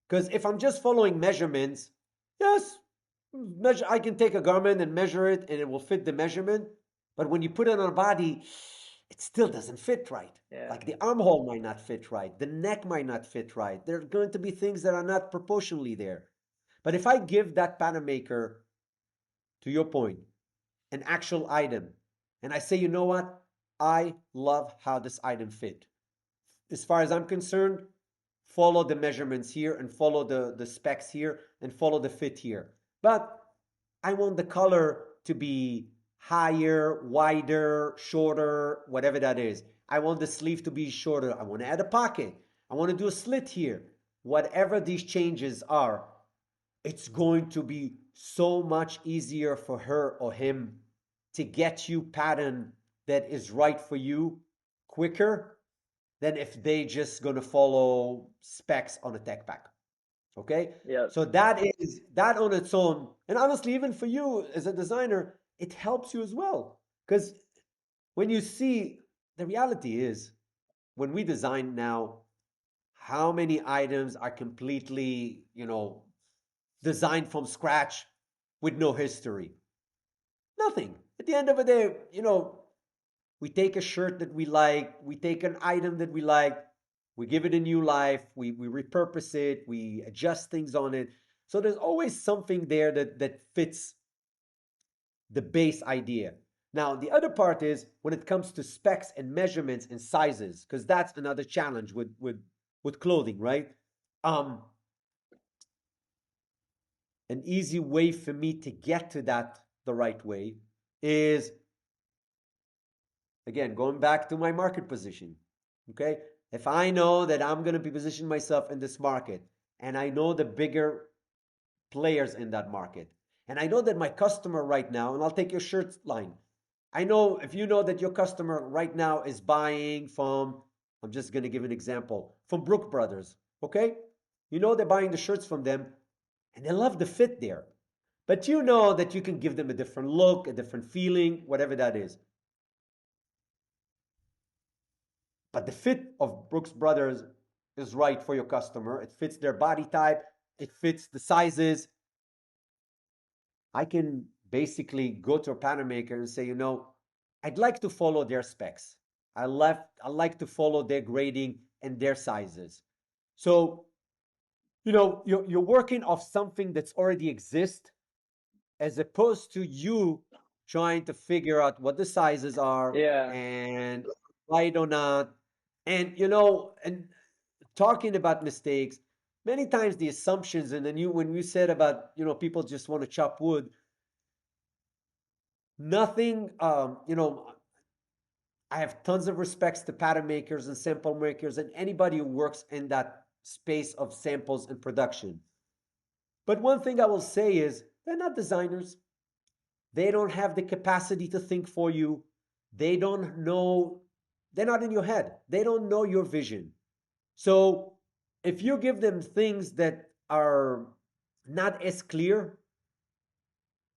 Because if I'm just following measurements, yes, I can take a garment and measure it and it will fit the measurement. But when you put it on a body, it still doesn't fit right. Yeah. Like the armhole might not fit right, the neck might not fit right. There are going to be things that are not proportionally there. But if I give that pattern maker, to your point, an actual item, and I say, you know what? I love how this item fit. As far as I'm concerned, follow the measurements here and follow the specs here and follow the fit here. But I want the color to be higher, wider, shorter, whatever that is. I want the sleeve to be shorter. I want to add a pocket. I want to do a slit here. Whatever these changes are, it's going to be so much easier for her or him to get you pattern that is right for you quicker than if they just going to follow specs on a tech pack. Okay? Yep. So that is that on its own. And honestly, even for you as a designer, it helps you as well. Because when you see the reality is when we design now, how many items are completely, designed from scratch with no history? Nothing. At the end of the day, we take a shirt that we like, we take an item that we like, we give it a new life, we repurpose it, we adjust things on it. So there's always something there that fits the base idea. Now, the other part is when it comes to specs and measurements and sizes, because that's another challenge with clothing, right? Um, an easy way for me to get to that the right way is, again, going back to my market position. Okay, if I know that I'm going to be positioning myself in this market and I know the bigger players in that market, and I know that my customer right now, and I'll take your shirt line, I know if you know that your customer right now is buying from, I'm just going to give an example, from Brook Brothers. Okay, you know they're buying the shirts from them and they love the fit there, but you know that you can give them a different look, a different feeling, whatever that is. But the fit of Brooks Brothers is right for your customer. It fits their body type, it fits the sizes. I can basically go to a pattern maker and say, I'd like to follow their specs. I like to follow their grading and their sizes. So, you're working off something that's already exists as opposed to you trying to figure out what the sizes are Yeah. and right or not. And and talking about mistakes, many times the assumptions, and then when you said about people just want to chop wood, nothing. I have tons of respects to pattern makers and sample makers and anybody who works in that space of samples and production. But one thing I will say is they're not designers. They don't have the capacity to think for you. They don't know, they're not in your head. They don't know your vision. So if you give them things that are not as clear,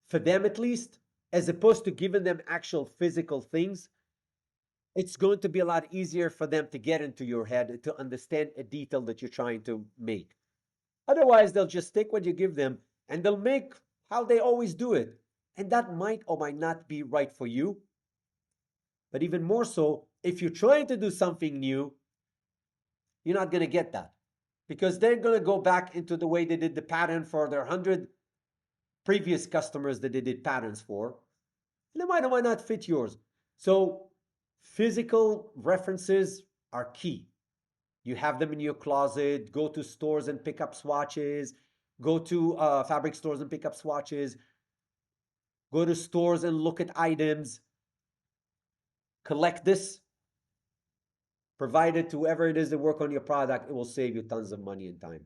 for them at least, as opposed to giving them actual physical things, it's going to be a lot easier for them to get into your head to understand a detail that you're trying to make. Otherwise, they'll just take what you give them and they'll make how they always do it. And that might or might not be right for you. But even more so, if you're trying to do something new, you're not going to get that, because they're going to go back into the way they did the pattern for their 100 previous customers that they did patterns for. And they might not fit yours. So physical references are key. You have them in your closet. Go to stores and pick up swatches. Go to fabric stores and pick up swatches. Go to stores and look at items. Collect this. Provide it to whoever it is that work on your product. It will save you tons of money and time.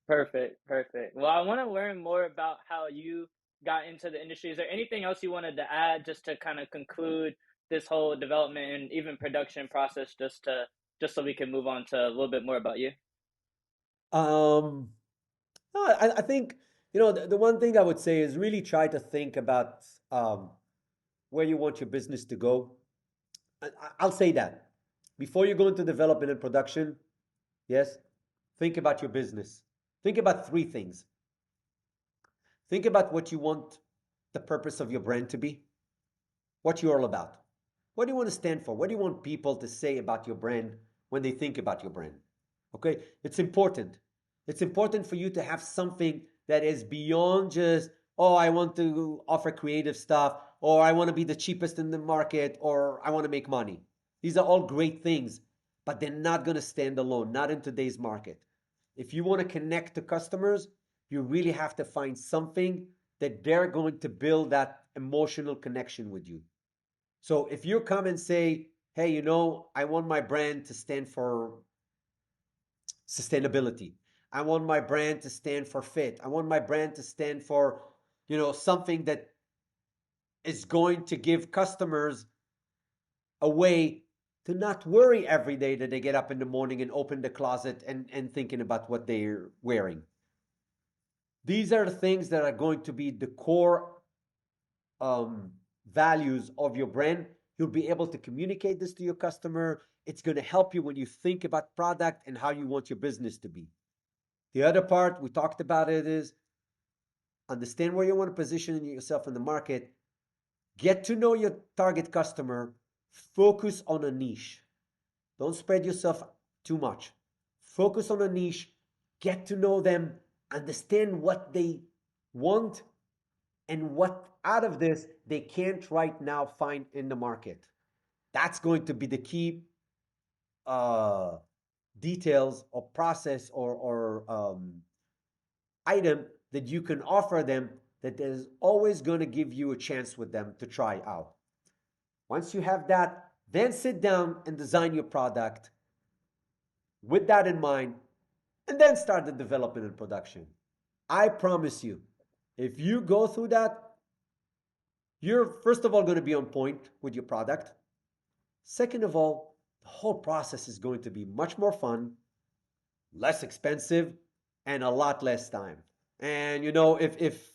Perfect, perfect. Well, I want to learn more about how you got into the industry. Is there anything else you wanted to add just to kind of conclude this whole development and even production process, just so we can move on to a little bit more about you? Um, no, I think, the one thing I would say is really try to think about where you want your business to go. I'll say that. Before you go into development and production, yes, think about your business. Think about three things. Think about what you want the purpose of your brand to be, what you're all about. What do you want to stand for? What do you want people to say about your brand when they think about your brand? Okay, it's important. It's important for you to have something that is beyond just, oh, I want to offer creative stuff, or I want to be the cheapest in the market, or I want to make money. These are all great things, but they're not going to stand alone, not in today's market. If you want to connect to customers, you really have to find something that they're going to build that emotional connection with you. So if you come and say, hey, I want my brand to stand for sustainability. I want my brand to stand for fit. I want my brand to stand for, something that is going to give customers a way to not worry every day that they get up in the morning and open the closet and thinking about what they're wearing. These are the things that are going to be the core values of your brand. You'll be able to communicate this to your customer. It's going to help you when you think about product and how you want your business to be. The other part, we talked about it, is understand where you want to position yourself in the market. Get to know your target customer. Focus on a niche. Don't spread yourself too much. Focus on a niche. Get to know them. Understand what they want and what out of this they can't right now find in the market. That's going to be the key details or process or item that you can offer them that is always going to give you a chance with them to try out. Once you have that, then sit down and design your product with that in mind, and then start the development and production. I promise you, if you go through that, you're first of all going to be on point with your product. Second of all, the whole process is going to be much more fun, less expensive, and a lot less time. And if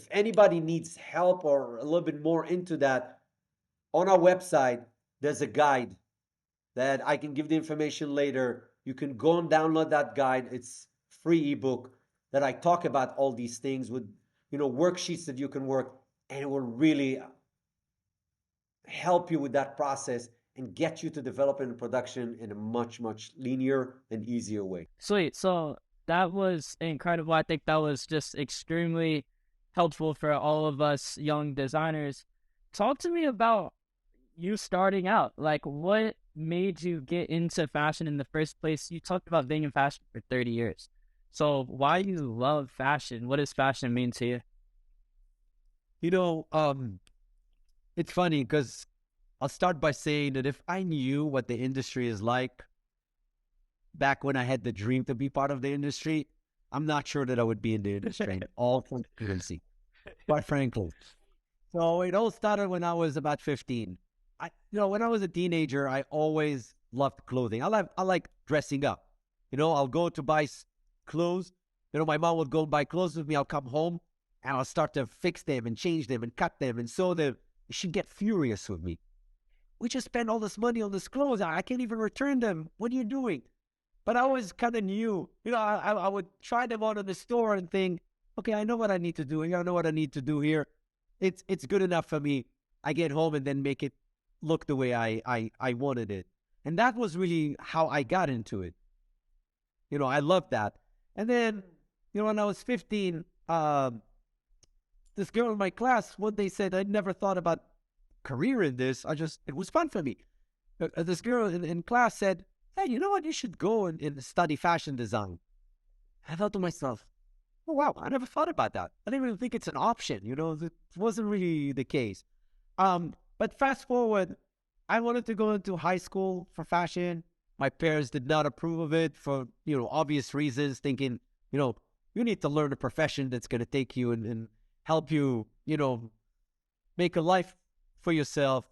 anybody needs help or a little bit more into that, on our website there's a guide that I can give the information later. You can go and download that guide. It's free ebook that I talk about all these things with worksheets that you can work, and it will really help you with that process and get you to development and production in a much, much linear and easier way. Sweet. So that was incredible. I think that was just extremely helpful for all of us young designers. Talk to me about you starting out. Like, what made you get into fashion in the first place? You talked about being in fashion for 30 years. So why do you love fashion? What does fashion mean to you? You know, it's funny because I'll start by saying that if I knew what the industry is like back when I had the dream to be part of the industry, I'm not sure that I would be in the industry in all transparency, quite frankly. So it all started when I was about 15. When I was a teenager, I always loved clothing. I like dressing up. I'll go to buy clothes. My mom would go buy clothes with me. I'll come home and I'll start to fix them and change them and cut them and sew them. She'd get furious with me. We just spent all this money on this clothes. I can't even return them. What are you doing? But I always kind of knew, I would try them out in the store and think, okay, I know what I need to do here. I know what I need to do here. It's good enough for me. I get home and then make it, look the way I wanted it. And that was really how I got into it. I loved that. And then, when I was 15, this girl in my class one day said, I never thought about career in this. It was fun for me. This girl in class said, hey, you know what? You should go and study fashion design. I thought to myself, oh, wow, I never thought about that. I didn't even think it's an option. It wasn't really the case. But fast forward, I wanted to go into high school for fashion. My parents did not approve of it for, obvious reasons, thinking, you need to learn a profession that's going to take you and help you, make a life for yourself.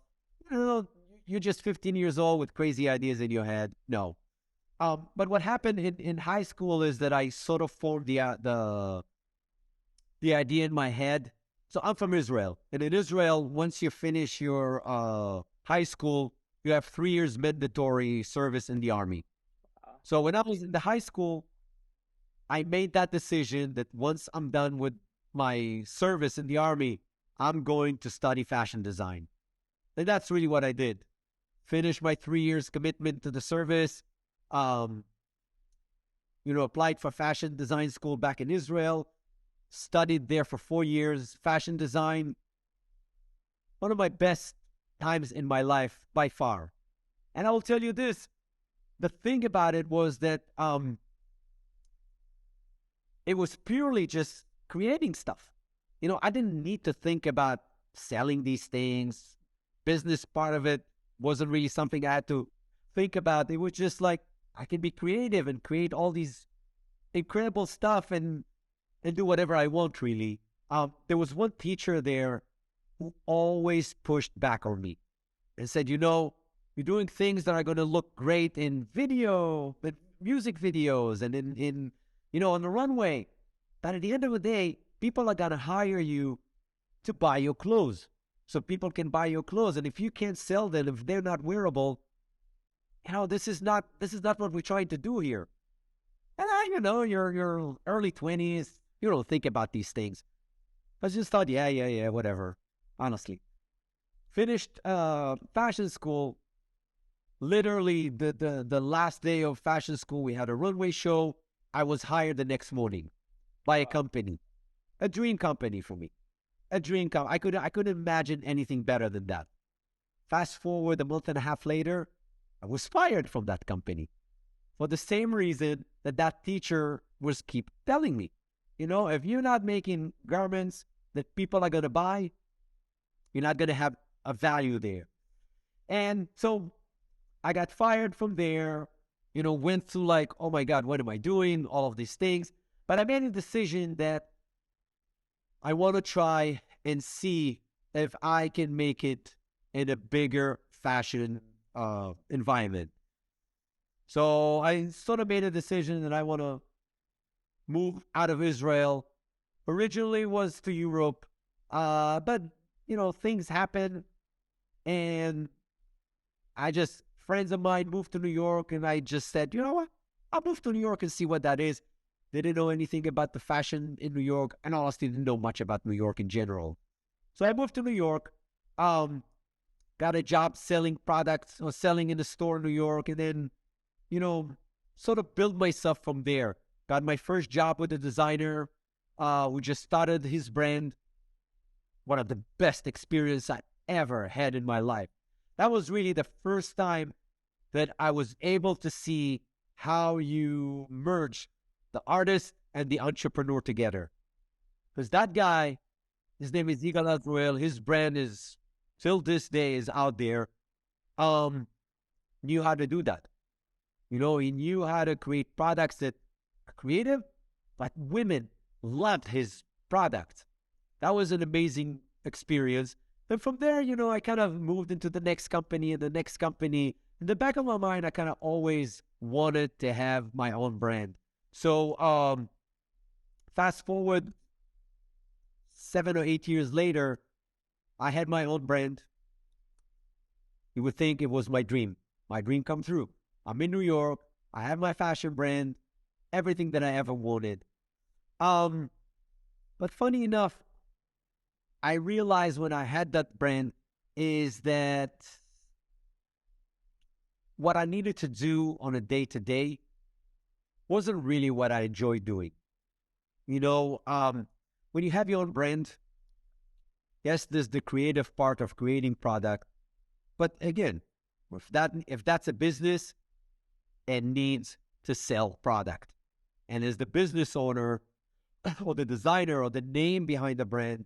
You're just 15 years old with crazy ideas in your head. No. But what happened in high school is that I sort of formed the idea in my head. So I'm from Israel. And in Israel, once you finish your high school, you have 3 years mandatory service in the army. So when I was in the high school, I made that decision that once I'm done with my service in the army, I'm going to study fashion design. And that's really what I did. Finished my 3 years commitment to the service, applied for fashion design school back in Israel, studied there for 4 years, fashion design. One of my best times in my life by far. And I will tell you this, the thing about it was that it was purely just creating stuff. I didn't need to think about selling these things. Business part of it wasn't really something I had to think about. It was just like, I can be creative and create all these incredible stuff and do whatever I want, really. There was one teacher there who always pushed back on me and said, you're doing things that are going to look great in video, in music videos, and in on the runway. But at the end of the day, people are going to hire you to buy your clothes. So people can buy your clothes. And if you can't sell them, if they're not wearable, this is not what we're trying to do here. And your early 20s, you don't think about these things. I just thought, yeah, whatever, honestly. Finished fashion school. Literally, the last day of fashion school, we had a runway show. I was hired the next morning by a company, a dream company for me. A dream company. I couldn't imagine anything better than that. Fast forward a month and a half later, I was fired from that company for the same reason that teacher was keep telling me. If you're not making garments that people are going to buy, you're not going to have a value there. And so I got fired from there, went through like, oh my God, what am I doing? All of these things. But I made a decision that I want to try and see if I can make it in a bigger fashion environment. So I sort of made a decision that I want to move out of Israel. Originally was to Europe, but things happen, and friends of mine moved to New York, and I just said, you know what? I'll move to New York and see what that is. They didn't know anything about the fashion in New York, and honestly didn't know much about New York in general. So I moved to New York, got a job selling products or selling in a store in New York, and then, sort of built myself from there. Got my first job with a designer who just started his brand. One of the best experiences I ever had in my life. That was really the first time that I was able to see how you merge the artist and the entrepreneur together. Because that guy, his name is Yigal Azrael, his brand is, till this day, is out there, knew how to do that. He knew how to create products that are creative, but women loved his product. That was an amazing experience. And from there, I kind of moved into the next company and the next company. In the back of my mind, I kind of always wanted to have my own brand. So fast forward 7 or 8 years later, I had my own brand. You would think it was my dream come true. I'm in New York. I have my fashion brand, everything that I ever wanted. But funny enough, I realized when I had that brand is that what I needed to do on a day-to-day wasn't really what I enjoyed doing. When you have your own brand, yes, there's the creative part of creating product. But again, if that's a business and needs to sell product, and as the business owner or the designer or the name behind the brand,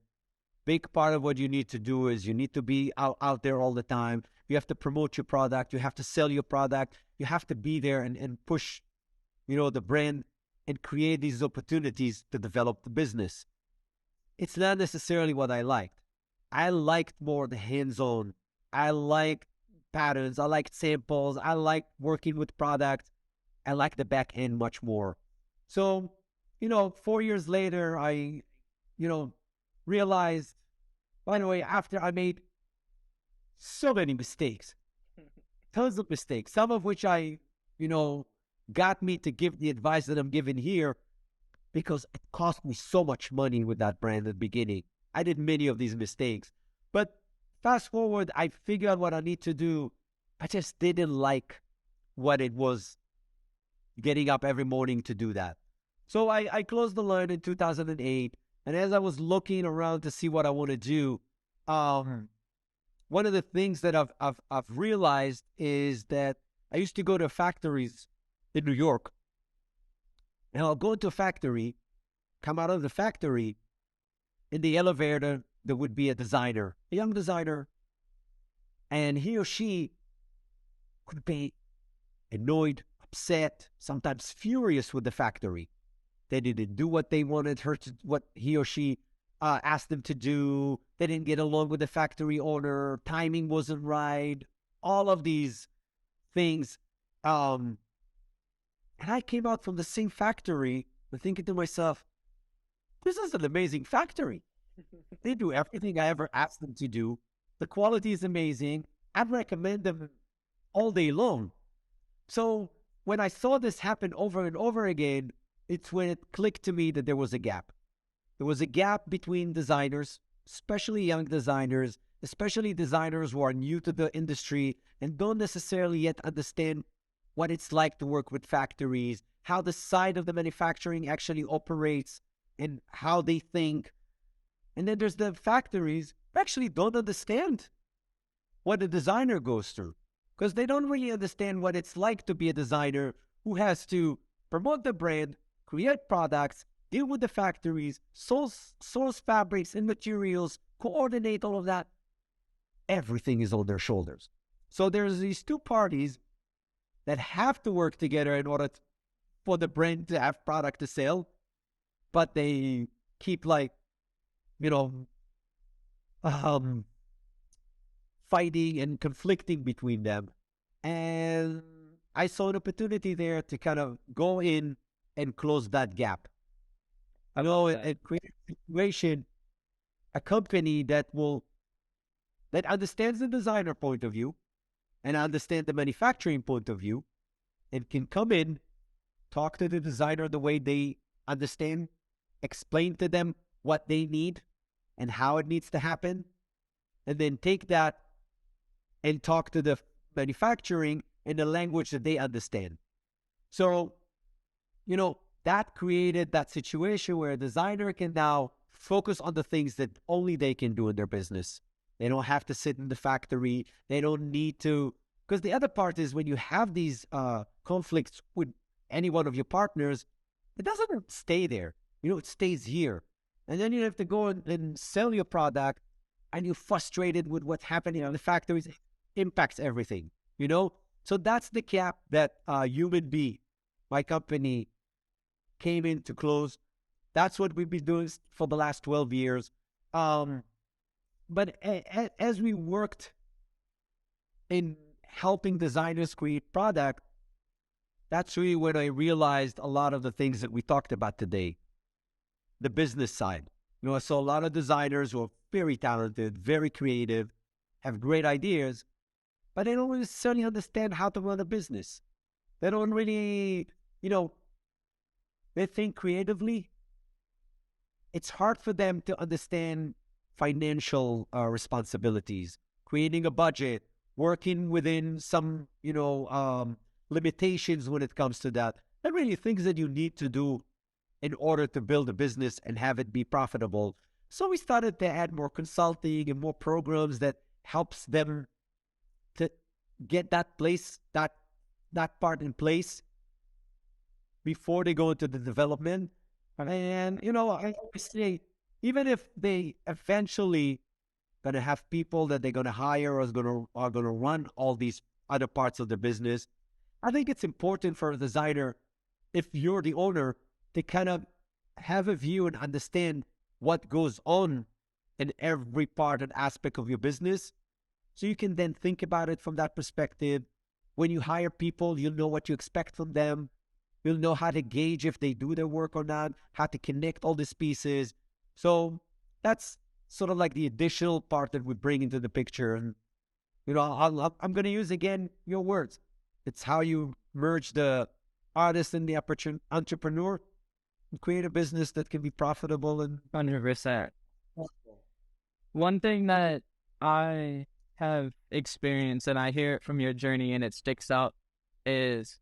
big part of what you need to do is you need to be out there all the time. You have to promote your product. You have to sell your product. You have to be there and push, the brand and create these opportunities to develop the business. It's not necessarily what I liked. I liked more the hands-on. I liked patterns. I liked samples. I liked working with products. I like the back end much more. So, 4 years later, I, realized, by the way, after I made so many mistakes, tons of mistakes, some of which got me to give the advice that I'm giving here because it cost me so much money with that brand at the beginning. I did many of these mistakes. But fast forward, I figured out what I need to do. I just didn't like what it was getting up every morning to do that. So I closed the line in 2008. And as I was looking around to see what I want to do, one of the things that I've realized is that I used to go to factories in New York. And I'll go into a factory, come out of the factory, in the elevator, there would be a designer, a young designer, and he or she could be annoyed, upset, sometimes furious with the factory. They didn't do what they wanted what he or she asked them to do. They didn't get along with the factory owner. Timing wasn't right. All of these things. And I came out from the same factory and thinking to myself, this is an amazing factory. They do everything I ever asked them to do. The quality is amazing. I'd recommend them all day long. So when I saw this happen over and over again, it's when it clicked to me that there was a gap. There was a gap between designers, especially young designers, especially designers who are new to the industry and don't necessarily yet understand what it's like to work with factories, how the side of the manufacturing actually operates, and how they think. And then there's the factories who actually don't understand what a designer goes through, because they don't really understand what it's like to be a designer who has to promote the brand, create products, deal with the factories, source fabrics and materials, coordinate all of that. Everything is on their shoulders. So there's these two parties that have to work together in order for the brand to have product to sell, but they keep fighting and conflicting between them. And I saw an opportunity there to kind of go in and close that gap. I know it create a situation, a company that understands the designer point of view and understand the manufacturing point of view and can come in, talk to the designer the way they understand, explain to them what they need and how it needs to happen, and then take that and talk to the manufacturing in the language that they understand. So, that created that situation where a designer can now focus on the things that only they can do in their business. They don't have to sit in the factory. They don't need to, because the other part is when you have these conflicts with any one of your partners, it doesn't stay there. It stays here. And then you have to go and sell your product, and you're frustrated with what's happening in the factories. It impacts everything, So that's the gap that Human Bee, my company, came in to close. That's what we've been doing for the last 12 years. But as we worked in helping designers create product, that's really when I realized a lot of the things that we talked about today. The business side. I saw a lot of designers who are very talented, very creative, have great ideas, but they don't necessarily understand how to run a business. They don't really, they think creatively. It's hard for them to understand financial responsibilities, creating a budget, working within some, limitations when it comes to that. There are really things that you need to do in order to build a business and have it be profitable. So we started to add more consulting and more programs that helps them to get that part in place before they go into the development. And, I always say, even if they eventually gonna have people that they're gonna hire or are gonna run all these other parts of the business, I think it's important for a designer, if you're the owner, to kind of have a view and understand what goes on in every part and aspect of your business. So you can then think about it from that perspective. When you hire people, you'll know what you expect from them. You'll know how to gauge if they do their work or not, how to connect all these pieces. So that's sort of like the additional part that we bring into the picture. And, I'm going to use again your words. It's how you merge the artist and the entrepreneur and create a business that can be profitable and 100%. possible. One thing that I have experienced, and I hear it from your journey and it sticks out, is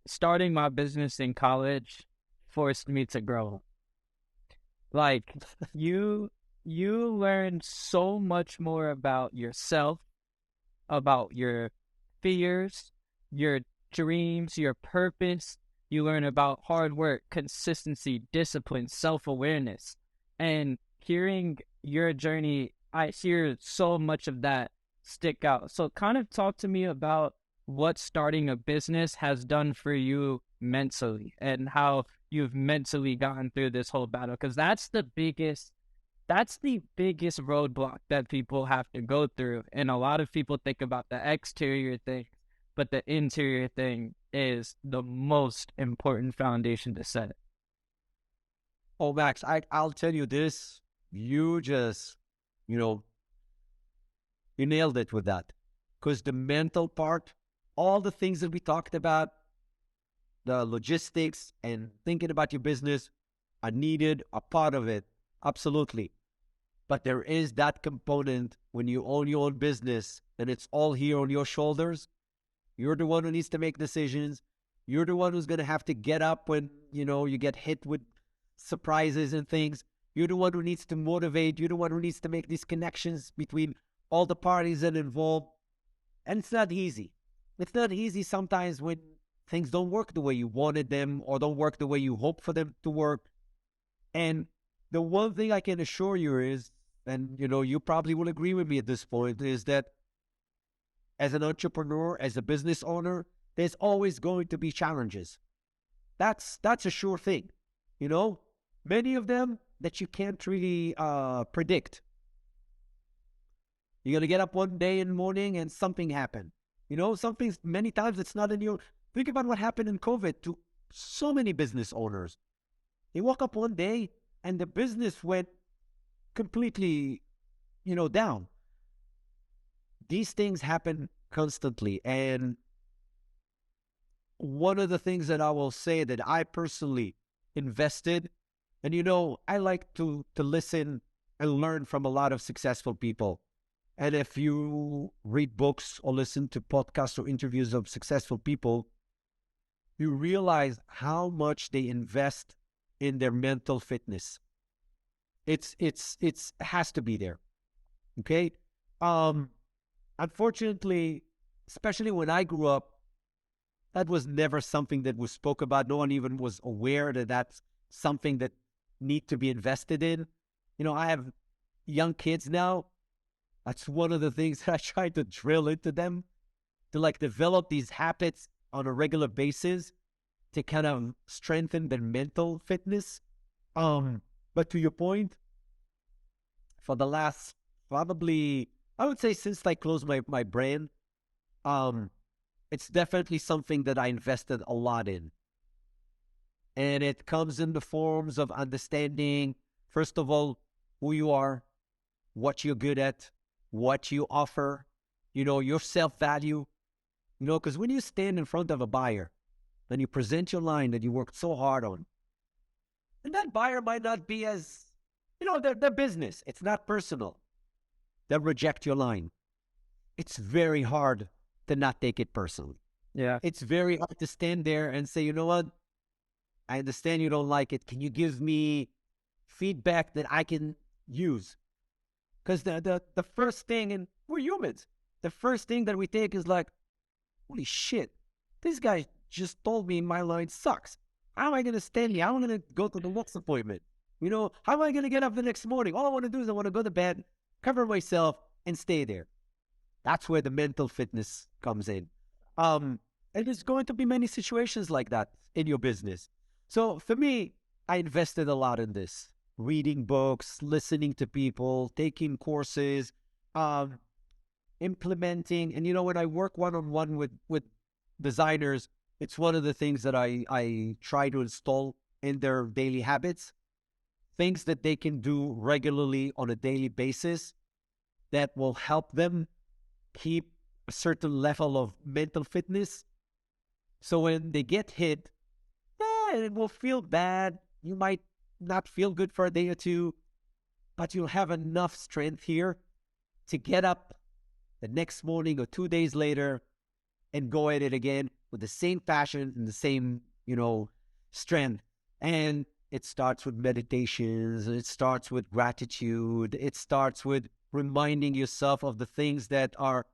starting my business in college forced me to grow. Like, you learn so much more about yourself, about your fears, your dreams, your purpose. You learn about hard work, consistency, discipline, self-awareness. And hearing your journey, I hear so much of that stick out. So kind of talk to me about what starting a business has done for you mentally and how you've mentally gotten through this whole battle. Because that's the biggest roadblock that people have to go through. And a lot of people think about the exterior thing, but the interior thing is the most important foundation to set. Oh, Max, I'll tell you this. You just, you nailed it with that. Because the mental part, all the things that we talked about, the logistics and thinking about your business are needed, are part of it. Absolutely. But there is that component when you own your own business and it's all here on your shoulders. You're the one who needs to make decisions. You're the one who's going to have to get up when, you get hit with surprises and things. You're the one who needs to motivate. You're the one who needs to make these connections between all the parties that are involved. And it's not easy. It's not easy sometimes when things don't work the way you wanted them or don't work the way you hope for them to work. And the one thing I can assure you is, and you probably will agree with me at this point, is that as an entrepreneur, as a business owner, there's always going to be challenges. That's a sure thing. Many of them that you can't really predict. You're going to get up one day in the morning and something happened. Something, many times it's not in your... Think about what happened in COVID to so many business owners. They woke up one day and the business went completely, down. These things happen constantly. And one of the things that I will say that I personally invested, and I like to listen and learn from a lot of successful people. And if you read books or listen to podcasts or interviews of successful people, you realize how much they invest in their mental fitness. It has to be there. Okay. Unfortunately, especially when I grew up, that was never something that was spoke about. No one even was aware that that's something that need to be invested in. I have young kids now. That's one of the things that I try to drill into them, to develop these habits on a regular basis to kind of strengthen their mental fitness. But to your point, for the last probably, I would say since I closed my brain, it's definitely something that I invested a lot in. And it comes in the forms of understanding, first of all, who you are, what you're good at, what you offer, your self-value. Because when you stand in front of a buyer and you present your line that you worked so hard on, and that buyer might not be as, their business. It's not personal. They'll reject your line. it's very hard to not take it personally. Yeah. It's very hard to stand there and say, you know what? I understand you don't like it. Can you give me feedback that I can use? Because the first thing, and we're humans, the first thing that we think is like, holy shit, this guy just told me my line sucks. How am I going to stand here? How am I going to go to the next appointment? You know, how am I going to get up the next morning? All I want to do is I want to go to bed, cover myself, and stay there. That's where the mental fitness comes in. And there's going to be many situations like that in your business. So for me, I invested a lot in this. Reading books, listening to people, taking courses, um, implementing. And, you know, when I work one-on-one with designers, it's one of the things that I try to install in their daily habits, things that they can do regularly on a daily basis that will help them keep a certain level of mental fitness. So when they get hit, yeah, it will feel bad. You might not feel good for a day or two, but you'll have enough strength here to get up the next morning or 2 days later and go at it again with the same passion and the same, you know, strength. And it starts with meditations. It starts with gratitude. It starts with reminding yourself of the things that are,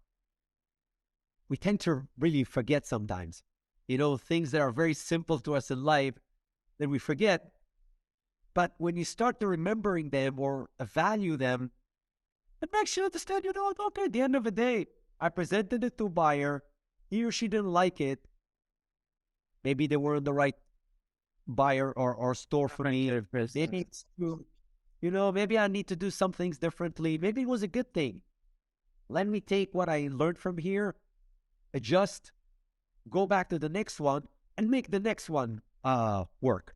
we tend to really forget sometimes. You know, things that are very simple to us in life that we forget. But when you start to remembering them or value them, it makes you understand, you know, okay, at the end of the day, I presented it to a buyer. He or she didn't like it. Maybe they weren't the right buyer or store for me. Maybe it's true. You know, maybe I need to do some things differently. Maybe it was a good thing. Let me take what I learned from here, adjust, go back to the next one, and make the next one work.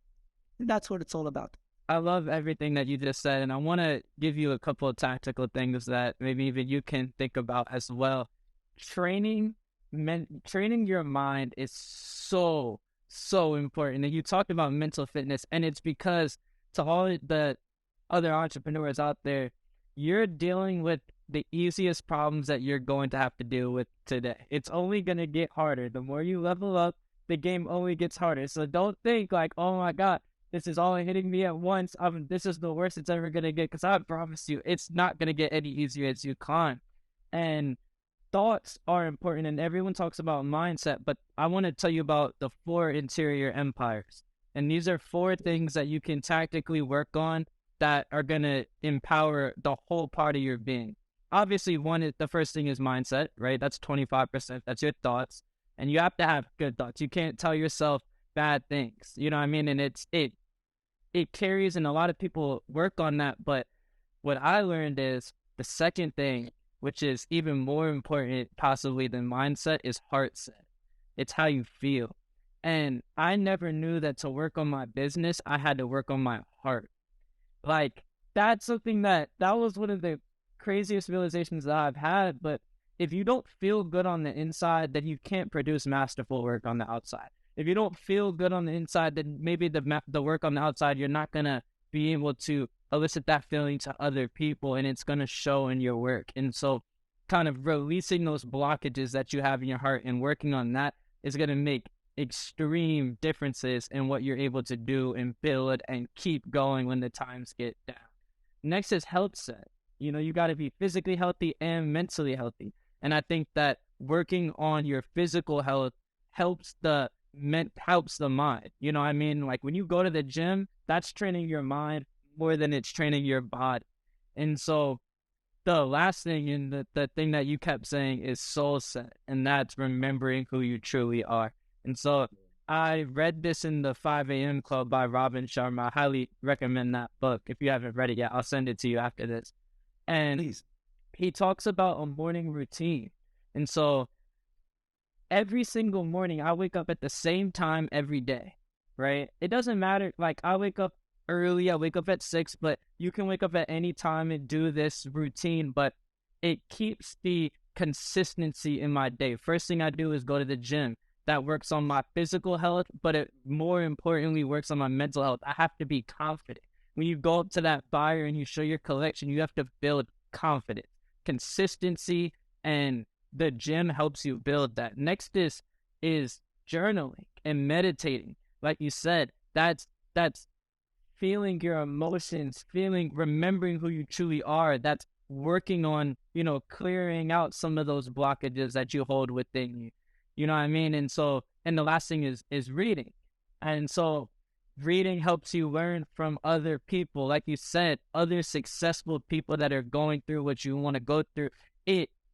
And that's what it's all about. I love everything that you just said, and I want to give you a couple of tactical things that maybe even you can think about as well. Training, training your mind is so important. And you talked about mental fitness, and it's because to all the other entrepreneurs out there, you're dealing with the easiest problems that you're going to have to deal with today. It's only going to get harder. The more you level up, the game only gets harder. So don't think like, oh my God, this is all hitting me at once. This is the worst it's ever going to get, because I promise you, it's not going to get any easier as you climb. And thoughts are important, and everyone talks about mindset, but I want to tell you about the 4 interior empires. And these are 4 things that you can tactically work on that are going to empower the whole part of your being. Obviously, the first thing is mindset, right? That's 25%. That's your thoughts. And you have to have good thoughts. You can't tell yourself bad things. You know what I mean? And it carries, and a lot of people work on that. But what I learned is the second thing, which is even more important possibly than mindset, is heart set. It's how you feel. And I never knew that to work on my business, I had to work on my heart. Like, that's something that was one of the craziest realizations that I've had. But if you don't feel good on the inside, then you can't produce masterful work on the outside. If you don't feel good on the inside, then maybe the work on the outside, you're not going to be able to elicit that feeling to other people, and it's going to show in your work. And so kind of releasing those blockages that you have in your heart and working on that is going to make extreme differences in what you're able to do and build and keep going when the times get down. Next is health set. You know, you got to be physically healthy and mentally healthy. And I think that working on your physical health helps the mind. You know what I mean? Like when you go to the gym, that's training your mind more than it's training your body. And so the last thing, and the thing that you kept saying, is soul set, and that's remembering who you truly are. And so I read this in the 5 a.m. Club by Robin Sharma. I highly recommend that book. If you haven't read it yet, I'll send it to you after this. And Please. he talks about a morning routine. And so every single morning, I wake up at the same time every day, right? It doesn't matter. Like, I wake up early, I wake up at 6, but you can wake up at any time and do this routine, but it keeps the consistency in my day. First thing I do is go to the gym. That works on my physical health, but it more importantly works on my mental health. I have to be confident. When you go up to that buyer and you show your collection, you have to build confidence, consistency, and the gym helps you build that. Next is journaling and meditating. Like you said, that's feeling your emotions, remembering who you truly are. That's working on, clearing out some of those blockages that you hold within you. You know what I mean? And so, and the last thing is reading. And so reading helps you learn from other people. Like you said, other successful people that are going through what you want to go through.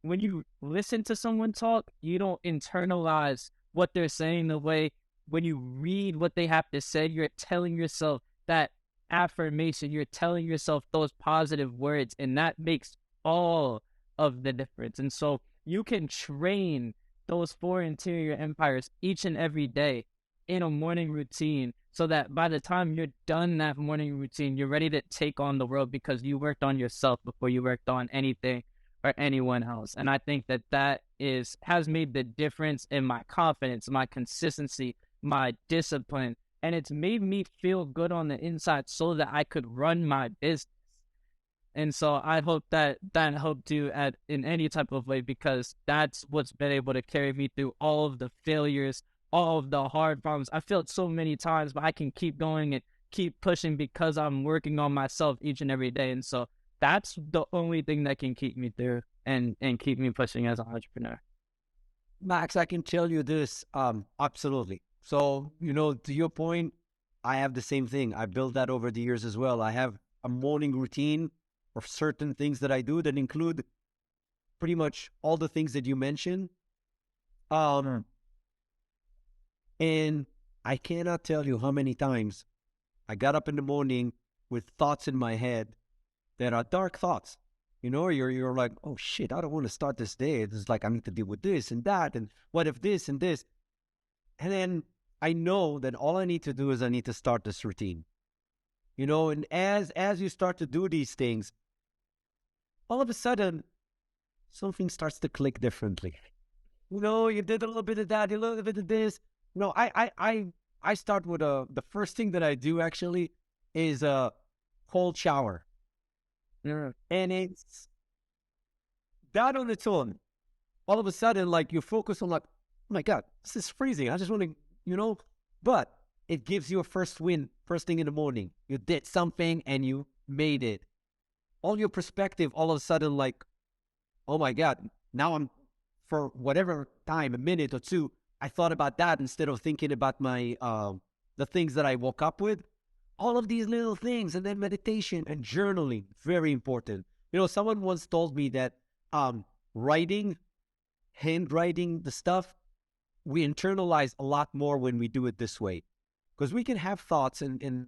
When you listen to someone talk, you don't internalize what they're saying the way when you read what they have to say, you're telling yourself that affirmation, you're telling yourself those positive words, and that makes all of the difference. And so you can train those four interior empires each and every day in a morning routine so that by the time you're done that morning routine, you're ready to take on the world because you worked on yourself before you worked on anything or anyone else. And I think that has made the difference in my confidence, my consistency, my discipline, and it's made me feel good on the inside so that I could run my business. And so I hope that helped you in any type of way, because that's what's been able to carry me through all of the failures, all of the hard problems. I failed so many times, but I can keep going and keep pushing because I'm working on myself each and every day. And so that's the only thing that can keep me through and keep me pushing as an entrepreneur. Max, I can tell you this, absolutely. So, to your point, I have the same thing. I built that over the years as well. I have a morning routine of certain things that I do that include pretty much all the things that you mentioned. And I cannot tell you how many times I got up in the morning with thoughts in my head that are dark thoughts. You're like, oh shit, I don't want to start this day. It's like I need to deal with this and that, and what if this and this? And then I know that all I need to do is I need to start this routine. And as you start to do these things, all of a sudden, something starts to click differently. You did a little bit of that, a little bit of this. I start with the first thing that I do actually is a cold shower. Yeah. And it's that on its own. All of a sudden, like, you focus on like, oh my God, this is freezing. I just want to, but it gives you a first win, first thing in the morning. You did something and you made it. All your perspective, all of a sudden, like, oh my God, now I'm, for whatever time, a minute or two, I thought about that instead of thinking about my, the things that I woke up with. All of these little things, and then meditation and journaling, very important. Someone once told me that handwriting the stuff, we internalize a lot more when we do it this way. Because we can have thoughts and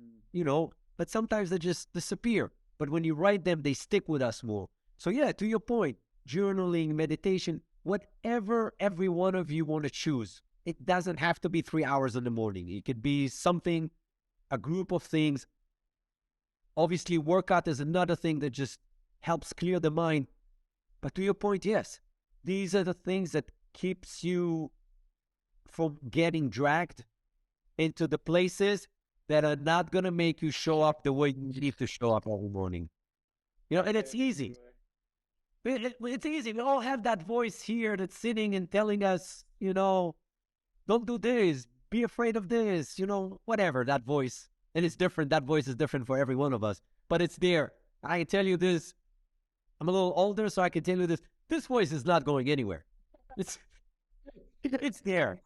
but sometimes they just disappear. But when you write them, they stick with us more. So yeah, to your point, journaling, meditation, whatever every one of you want to choose. It doesn't have to be 3 hours in the morning. It could be something, a group of things. Obviously, workout is another thing that just helps clear the mind. But to your point, yes, these are the things that keeps you from getting dragged into the places that are not going to make you show up the way you need to show up every morning. And it's easy. It's easy. We all have that voice here that's sitting and telling us, don't do this, be afraid of this, whatever, that voice. And it's different. That voice is different for every one of us. But it's there. I can tell you this. I'm a little older, so I can tell you this. This voice is not going anywhere. It's there.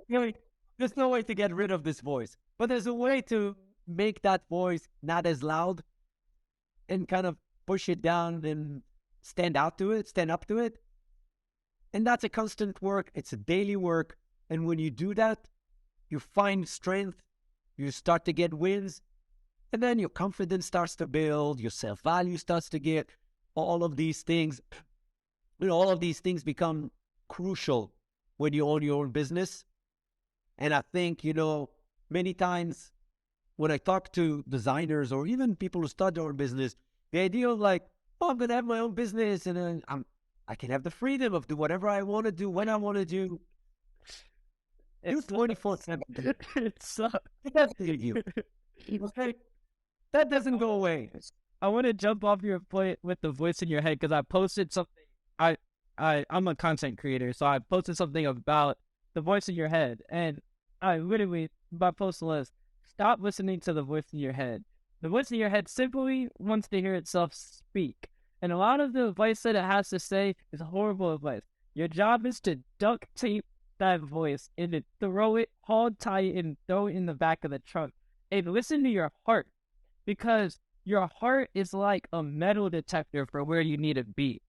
There's no way to get rid of this voice. But there's a way to make that voice not as loud and kind of push it down and stand up to it. And that's a constant work. It's a daily work. And when you do that, you find strength, you start to get wins, and then your confidence starts to build, your self-value starts to get, all of these things. All of these things become crucial when you own your own business. And I think, many times when I talk to designers or even people who start their own business, the idea of like, oh, I'm going to have my own business and I can have the freedom of do whatever I want to do, when I want to do. It's 24/7. It sucks. It doesn't hit you. Okay? That doesn't go away. I want to jump off your point with the voice in your head because I posted something. I I'm a content creator, so I posted something about the voice in your head, and I literally my post was stop listening to the voice in your head. The voice in your head simply wants to hear itself speak, and a lot of the advice that it has to say is horrible advice. Your job is to duct tape that voice and to throw it, hold tight, and throw it in the back of the trunk. And listen to your heart, because your heart is like a metal detector for where you need to be.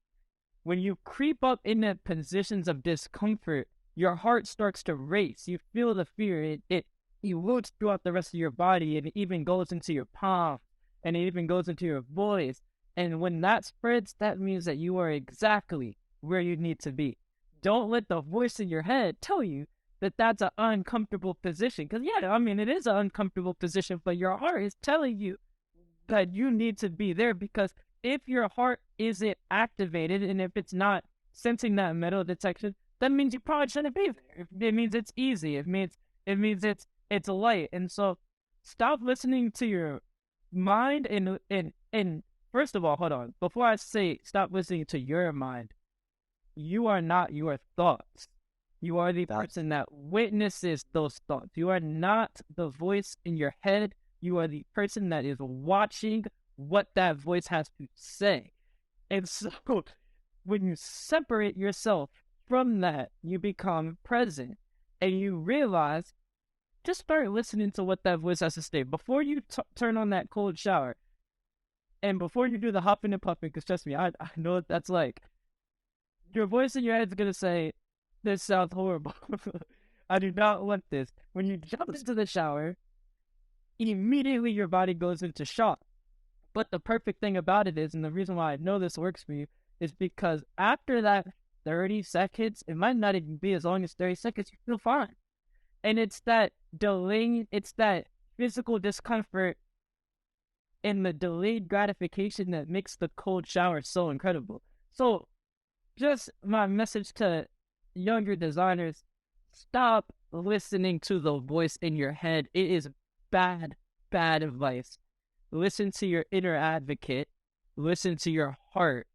When you creep up in the positions of discomfort, your heart starts to race. You feel the fear. It eludes throughout the rest of your body, and it even goes into your palm, and it even goes into your voice. And when that spreads, that means that you are exactly where you need to be. Don't let the voice in your head tell you that that's an uncomfortable position. Because, yeah, I mean, it is an uncomfortable position, but your heart is telling you that you need to be there, because if your heart isn't activated and if it's not sensing that metal detection, that means you probably shouldn't be there. It means it's easy. It means it's light. And so stop listening to your mind and first of all, hold on. Before I say stop listening to your mind, you are not your thoughts. You are the That person that witnesses those thoughts. You are not the voice in your head. You are the person that is watching what that voice has to say. And so when you separate yourself from that, you become present and you realize, just start listening to what that voice has to say. Before you turn on that cold shower and before you do the hopping and puffing, because trust me, I know what that's like. Your voice in your head is going to say, this sounds horrible. I do not want this. When you jump into the shower, immediately your body goes into shock. But the perfect thing about it is, and the reason why I know this works for you, is because after that 30 seconds, it might not even be as long as 30 seconds, you feel fine. And it's that delaying, it's that physical discomfort and the delayed gratification that makes the cold shower so incredible. So, just my message to younger designers, stop listening to the voice in your head. It is bad, bad advice. Listen to your inner advocate, listen to your heart,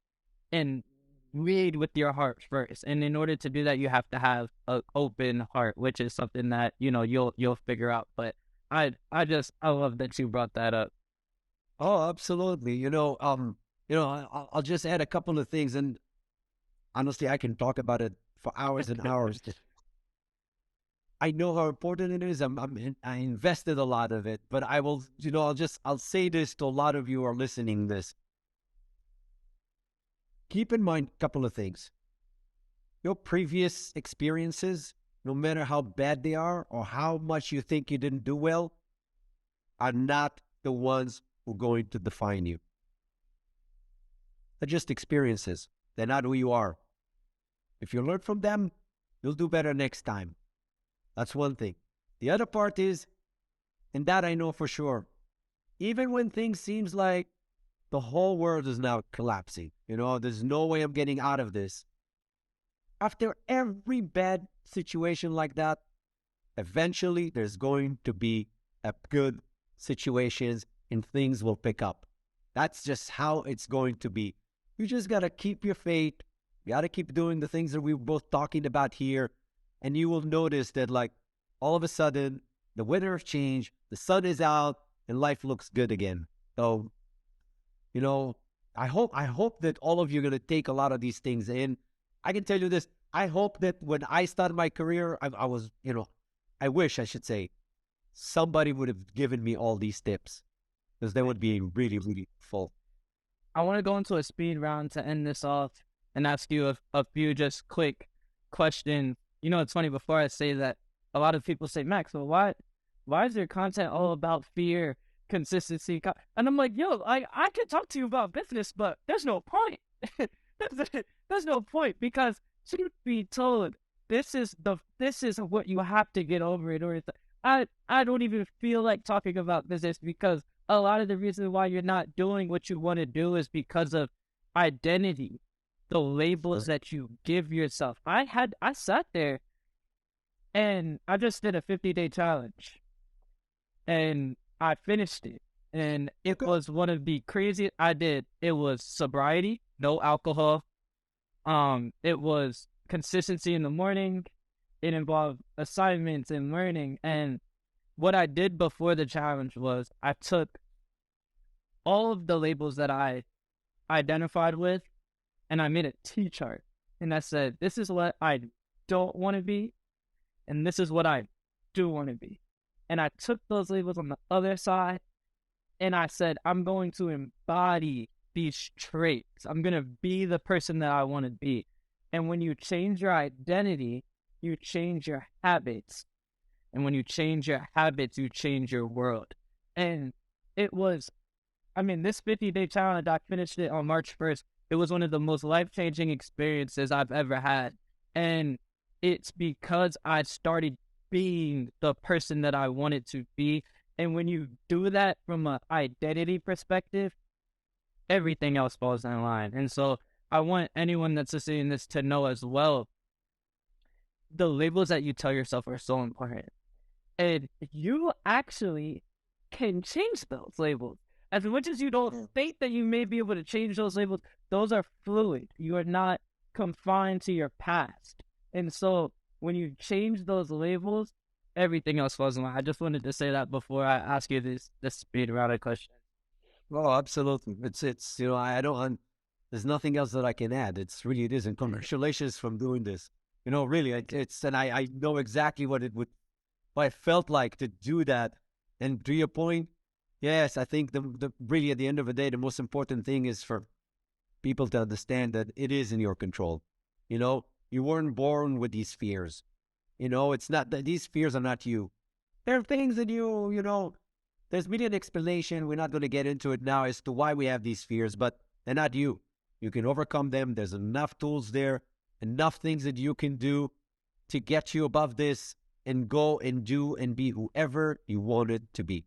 and lead with your heart first. And in order to do that, you have to have an open heart, which is something that, you'll figure out. But I love that you brought that up. Oh, absolutely. I'll just add a couple of things, and honestly, I can talk about it for hours and hours. I know how important it is. I invested a lot of it, but I will, I'll say this to a lot of you who are listening this. Keep in mind a couple of things. Your previous experiences, no matter how bad they are or how much you think you didn't do well, are not the ones who are going to define you. They're just experiences. They're not who you are. If you learn from them, you'll do better next time. That's one thing. The other part is, and that I know for sure, even when things seems like the whole world is now collapsing, there's no way I'm getting out of this. After every bad situation like that, eventually there's going to be a good situations and things will pick up. That's just how it's going to be. You just got to keep your faith. You got to keep doing the things that we were both talking about here. And you will notice that, like, all of a sudden, the weather has changed, the sun is out, and life looks good again. So, I hope that all of you are going to take a lot of these things in. I can tell you this. I hope that when I started my career, I wish, I should say, somebody would have given me all these tips, because they would be really, really full. I want to go into a speed round to end this off and ask you a few just quick questions. It's funny, before I say that, a lot of people say, Max, well, why is your content all about fear, consistency? And I'm like, yo, I can talk to you about business, but there's no point. there's no point, because truth be told, this is what you have to get over in order to, I don't even feel like talking about business, because a lot of the reason why you're not doing what you want to do is because of identity, the labels that you give yourself. I sat there and I just did a 50-day challenge and I finished it. And it was one of the craziest I did. It was sobriety, no alcohol, It was consistency in the morning. It involved assignments and learning. And what I did before the challenge was I took all of the labels that I identified with and I made a T chart. And I said, this is what I don't want to be, and this is what I do want to be. And I took those labels on the other side and I said, I'm going to embody these traits. I'm going to be the person that I want to be. And when you change your identity, you change your habits. And when you change your habits, you change your world. And it was, this 50-day challenge, I finished it on March 1st. It was one of the most life-changing experiences I've ever had. And it's because I started being the person that I wanted to be. And when you do that from an identity perspective, everything else falls in line. And so I want anyone that's listening to this to know as well, the labels that you tell yourself are so important. And you actually can change those labels. As much as you don't think that you may be able to change those labels, those are fluid. You are not confined to your past. And so when you change those labels, everything else falls in line. I just wanted to say that before I ask you this speed round of questions. Oh, absolutely. It's I don't. There's nothing else that I can add. It is, and congratulations from doing this. Really, and I know exactly what it felt like to do that. And to your point, yes, I think the really at the end of the day, the most important thing is for people to understand that it is in your control. You weren't born with these fears. It's not that these fears are not you. There are things that there's really an explanation. We're not going to get into it now as to why we have these fears, but they're not you. You can overcome them. There's enough tools there, enough things that you can do to get you above this and go and do and be whoever you wanted to be.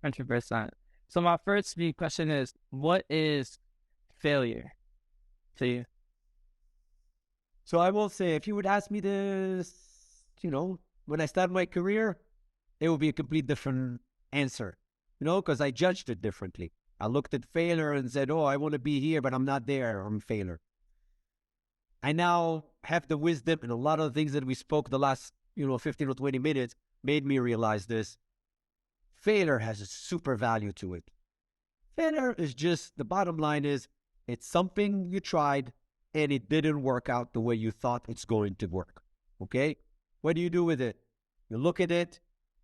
100%. So my first big question is, what is failure to you? So I will say, if you would ask me this, when I started my career, it would be a complete different answer, because I judged it differently. I looked at failure and said, oh, I want to be here, but I'm not there. I'm a failure. I now have the wisdom, and a lot of the things that we spoke the last, 15 or 20 minutes made me realize this. Failure has a super value to it. Failure is just, the bottom line is, it's something you tried and it didn't work out the way you thought it's going to work. Okay? What do you do with it? You look at it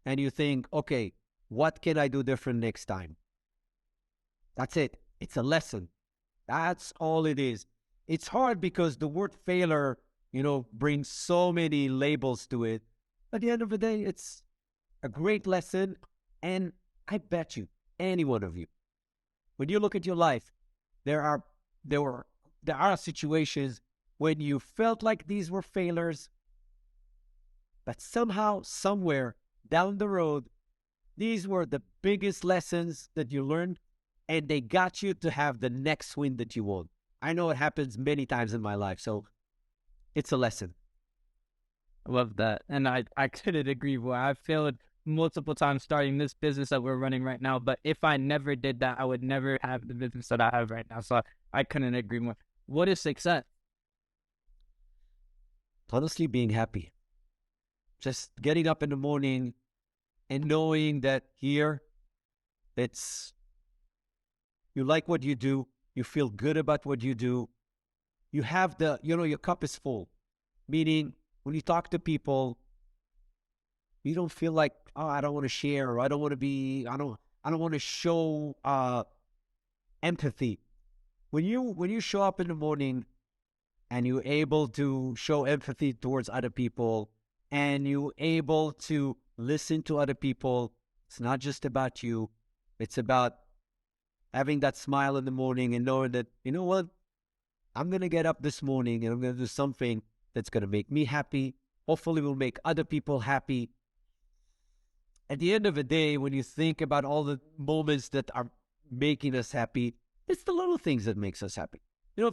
and you think, okay, what can I do different next time? That's it. It's a lesson. That's all it is. It's hard because the word failure, brings so many labels to it. At the end of the day, it's a great lesson. And I bet you, any one of you, when you look at your life, there are situations when you felt like these were failures, but somehow, somewhere down the road, these were the biggest lessons that you learned, and they got you to have the next win that you want. I know it happens many times in my life, so it's a lesson. I love that. And I couldn't agree more. I've failed multiple times starting this business that we're running right now, but if I never did that, I would never have the business that I have right now. So I couldn't agree more. What is success? Honestly, being happy. Just getting up in the morning and knowing that here, you like what you do, you feel good about what you do, you have your cup is full. Meaning, when you talk to people, you don't feel like, oh, I don't want to share, or I don't want to show empathy. When you show up in the morning and you're able to show empathy towards other people, and you're able to listen to other people, it's not just about you. It's about having that smile in the morning and knowing that, you know what, I'm going to get up this morning and I'm going to do something that's going to make me happy. Hopefully will make other people happy. At the end of the day, when you think about all the moments that are making us happy, it's the little things that makes us happy.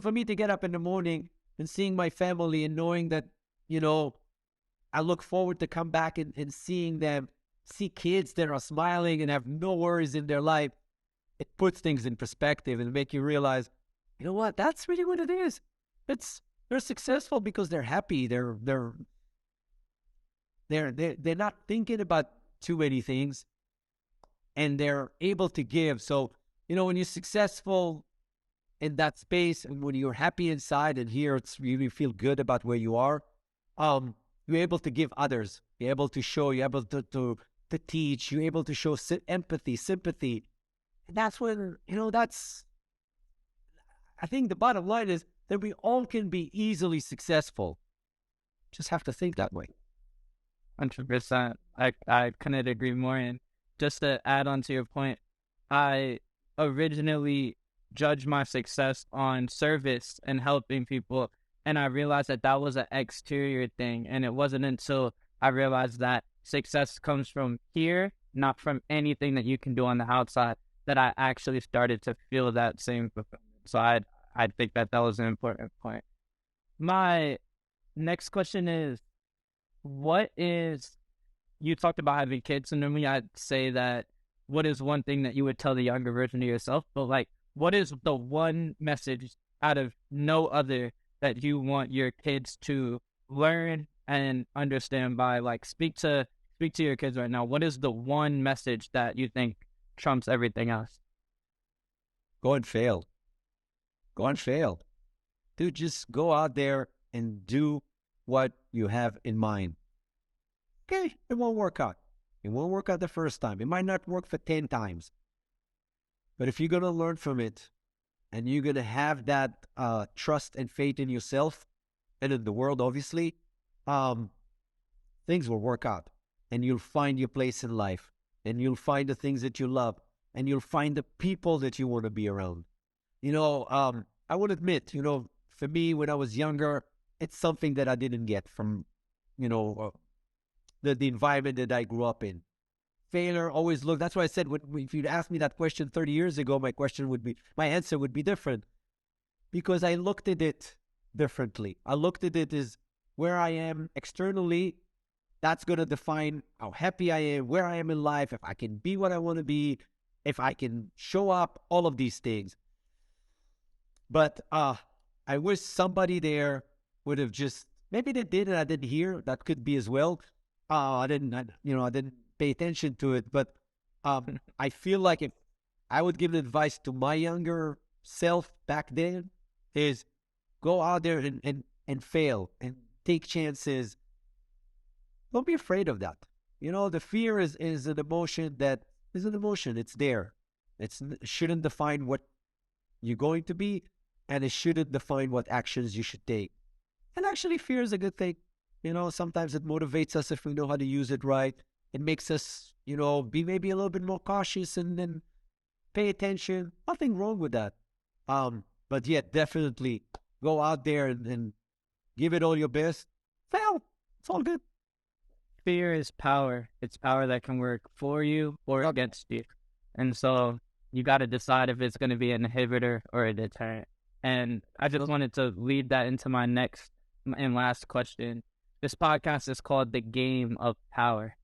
For me to get up in the morning and seeing my family and knowing that, I look forward to come back and seeing them, see kids that are smiling and have no worries in their life, it puts things in perspective and make you realize, you know what, that's really what it is. It's They're successful because they're happy. They're not thinking about too many things, and they're able to give. So, when you're successful in that space, and when you're happy inside, and here it's you feel good about where you are, you're able to give others. You're able to show. You're able to teach. You're able to show empathy, sympathy. And that's when that's. I think the bottom line is that we all can be easily successful. Just have to think that way. 100%. I couldn't agree more. And just to add on to your point, I originally judged my success on service and helping people, and I realized that that was an exterior thing. And it wasn't until I realized that success comes from here, not from anything that you can do on the outside, that I actually started to feel that same fulfillment. So I think that that was an important point. My next question is, what is, you talked about having kids, and normally I'd say that what is one thing that you would tell the younger version of yourself, but like, what is the one message out of no other that you want your kids to learn and understand by, like, speak to your kids right now. What is the one message that you think trumps everything else? Go and fail. Go and fail. Dude, just go out there and do what you have in mind. Okay, it won't work out. It won't work out the first time. It might not work for 10 times. But if you're going to learn from it, and you're going to have that trust and faith in yourself and in the world, obviously, things will work out. And you'll find your place in life. And you'll find the things that you love. And you'll find the people that you want to be around. I would admit, for me, when I was younger, it's something that I didn't get from, the environment that I grew up in. Failure always looked, that's why I said, if you'd asked me that question 30 years ago, my answer would be different. Because I looked at it differently. I looked at it as where I am externally, that's going to define how happy I am, where I am in life, if I can be what I want to be, if I can show up, all of these things. But I wish somebody there would have just, maybe they did and I didn't hear. That could be as well. I didn't pay attention to it. But I feel like if I would give advice to my younger self back then, is go out there and fail and take chances. Don't be afraid of that. The fear is an emotion that is an emotion. It's there. It shouldn't define what you're going to be, and it shouldn't define what actions you should take. And actually, fear is a good thing. Sometimes it motivates us if we know how to use it right. It makes us, be maybe a little bit more cautious and then pay attention. Nothing wrong with that. But yeah, definitely go out there and give it all your best. Fail. It's all good. Fear is power. It's power that can work for you or against you. And so you got to decide if it's going to be an inhibitor or a deterrent. And I just wanted to lead that into my next and last question. This podcast is called The Game of Power.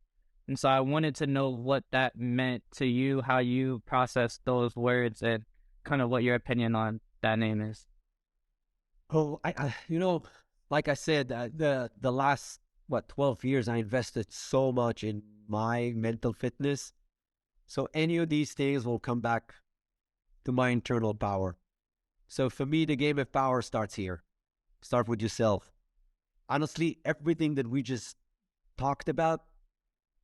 And so I wanted to know what that meant to you, how you process those words, and kind of what your opinion on that name is. Oh, I like I said, the last 12 years, I invested so much in my mental fitness. So any of these things will come back to my internal power. So for me, the game of power starts here. Start with yourself. Honestly, everything that we just talked about,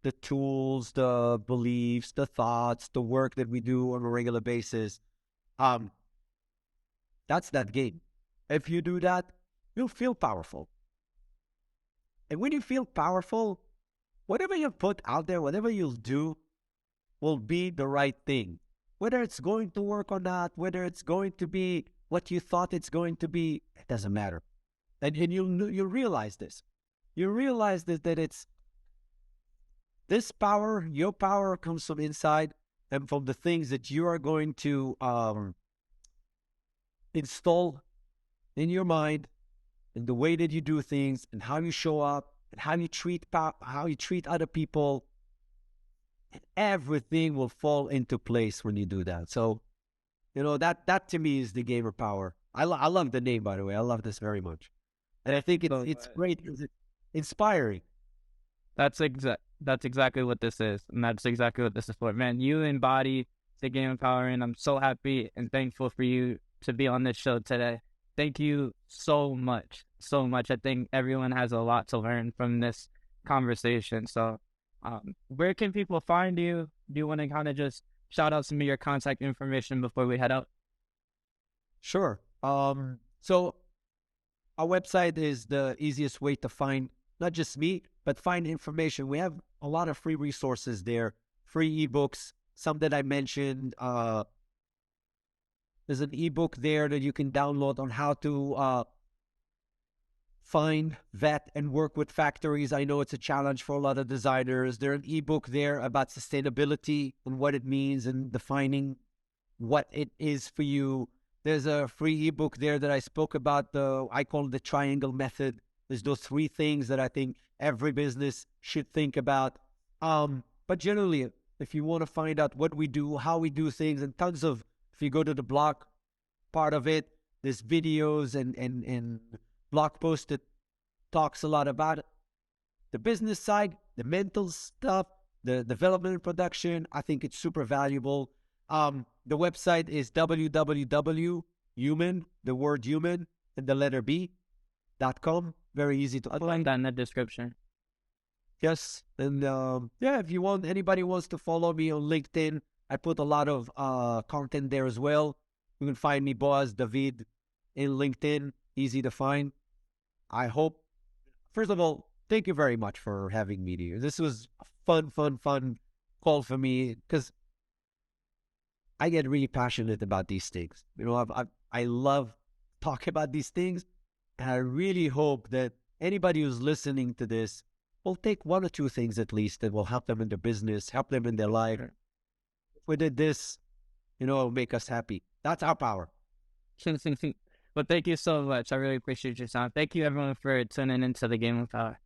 the tools, the beliefs, the thoughts, the work that we do on a regular basis, that's that game. If you do that, you'll feel powerful. And when you feel powerful, whatever you put out there, whatever you'll do, will be the right thing. Whether it's going to work or not, whether it's going to be what you thought it's going to be, it doesn't matter. And you'll realize this. You realize that it's this power, your power comes from inside and from the things that you are going to install in your mind, and the way that you do things, and how you show up, and how you treat other people. And everything will fall into place when you do that. So, that to me is the game of power. I love the name, by the way. I love this very much. And I think So it's great because it's inspiring. that's exactly what this is, and that's exactly what this is for. Man, you embody the game of power, and I'm so happy and thankful for you to be on this show today. Thank you so much, so much. I think everyone has a lot to learn from this conversation. So, where can people find you? Do you want to kind of just shout out some of your contact information before we head out? Sure. So our website is the easiest way to find not just me, but find information. We have a lot of free resources there, free ebooks, some that I mentioned. There's an ebook there that you can download on how to find, vet, and work with factories. I know it's a challenge for a lot of designers. There's an ebook there about sustainability and what it means and defining what it is for you. There's a free ebook there that I spoke about. I call it the triangle method. There's those three things that I think every business should think about. But generally, if you want to find out what we do, how we do things, and tons of, if you go to the blog part of it, there's videos and blog posts that talks a lot about it. The business side, the mental stuff, the development and production. I think it's super valuable. The website is www.human, the word human, and the letter B.com. Very easy to I'll find. link that in the description. Yes. And yeah, if you want, anybody wants to follow me on LinkedIn, I put a lot of content there as well. You can find me, Boaz David, in LinkedIn. Easy to find. I hope, first of all, thank you very much for having me here. This was a fun call for me because I get really passionate about these things. You know, I love talking about these things, and I really hope that anybody who's listening to this will take one or two things at least that will help them in their business, help them in their life. If we did this, you know, it'll make us happy. That's our power. Well, thank you so much. I really appreciate your time. Thank you, everyone, for tuning into the Game of Power.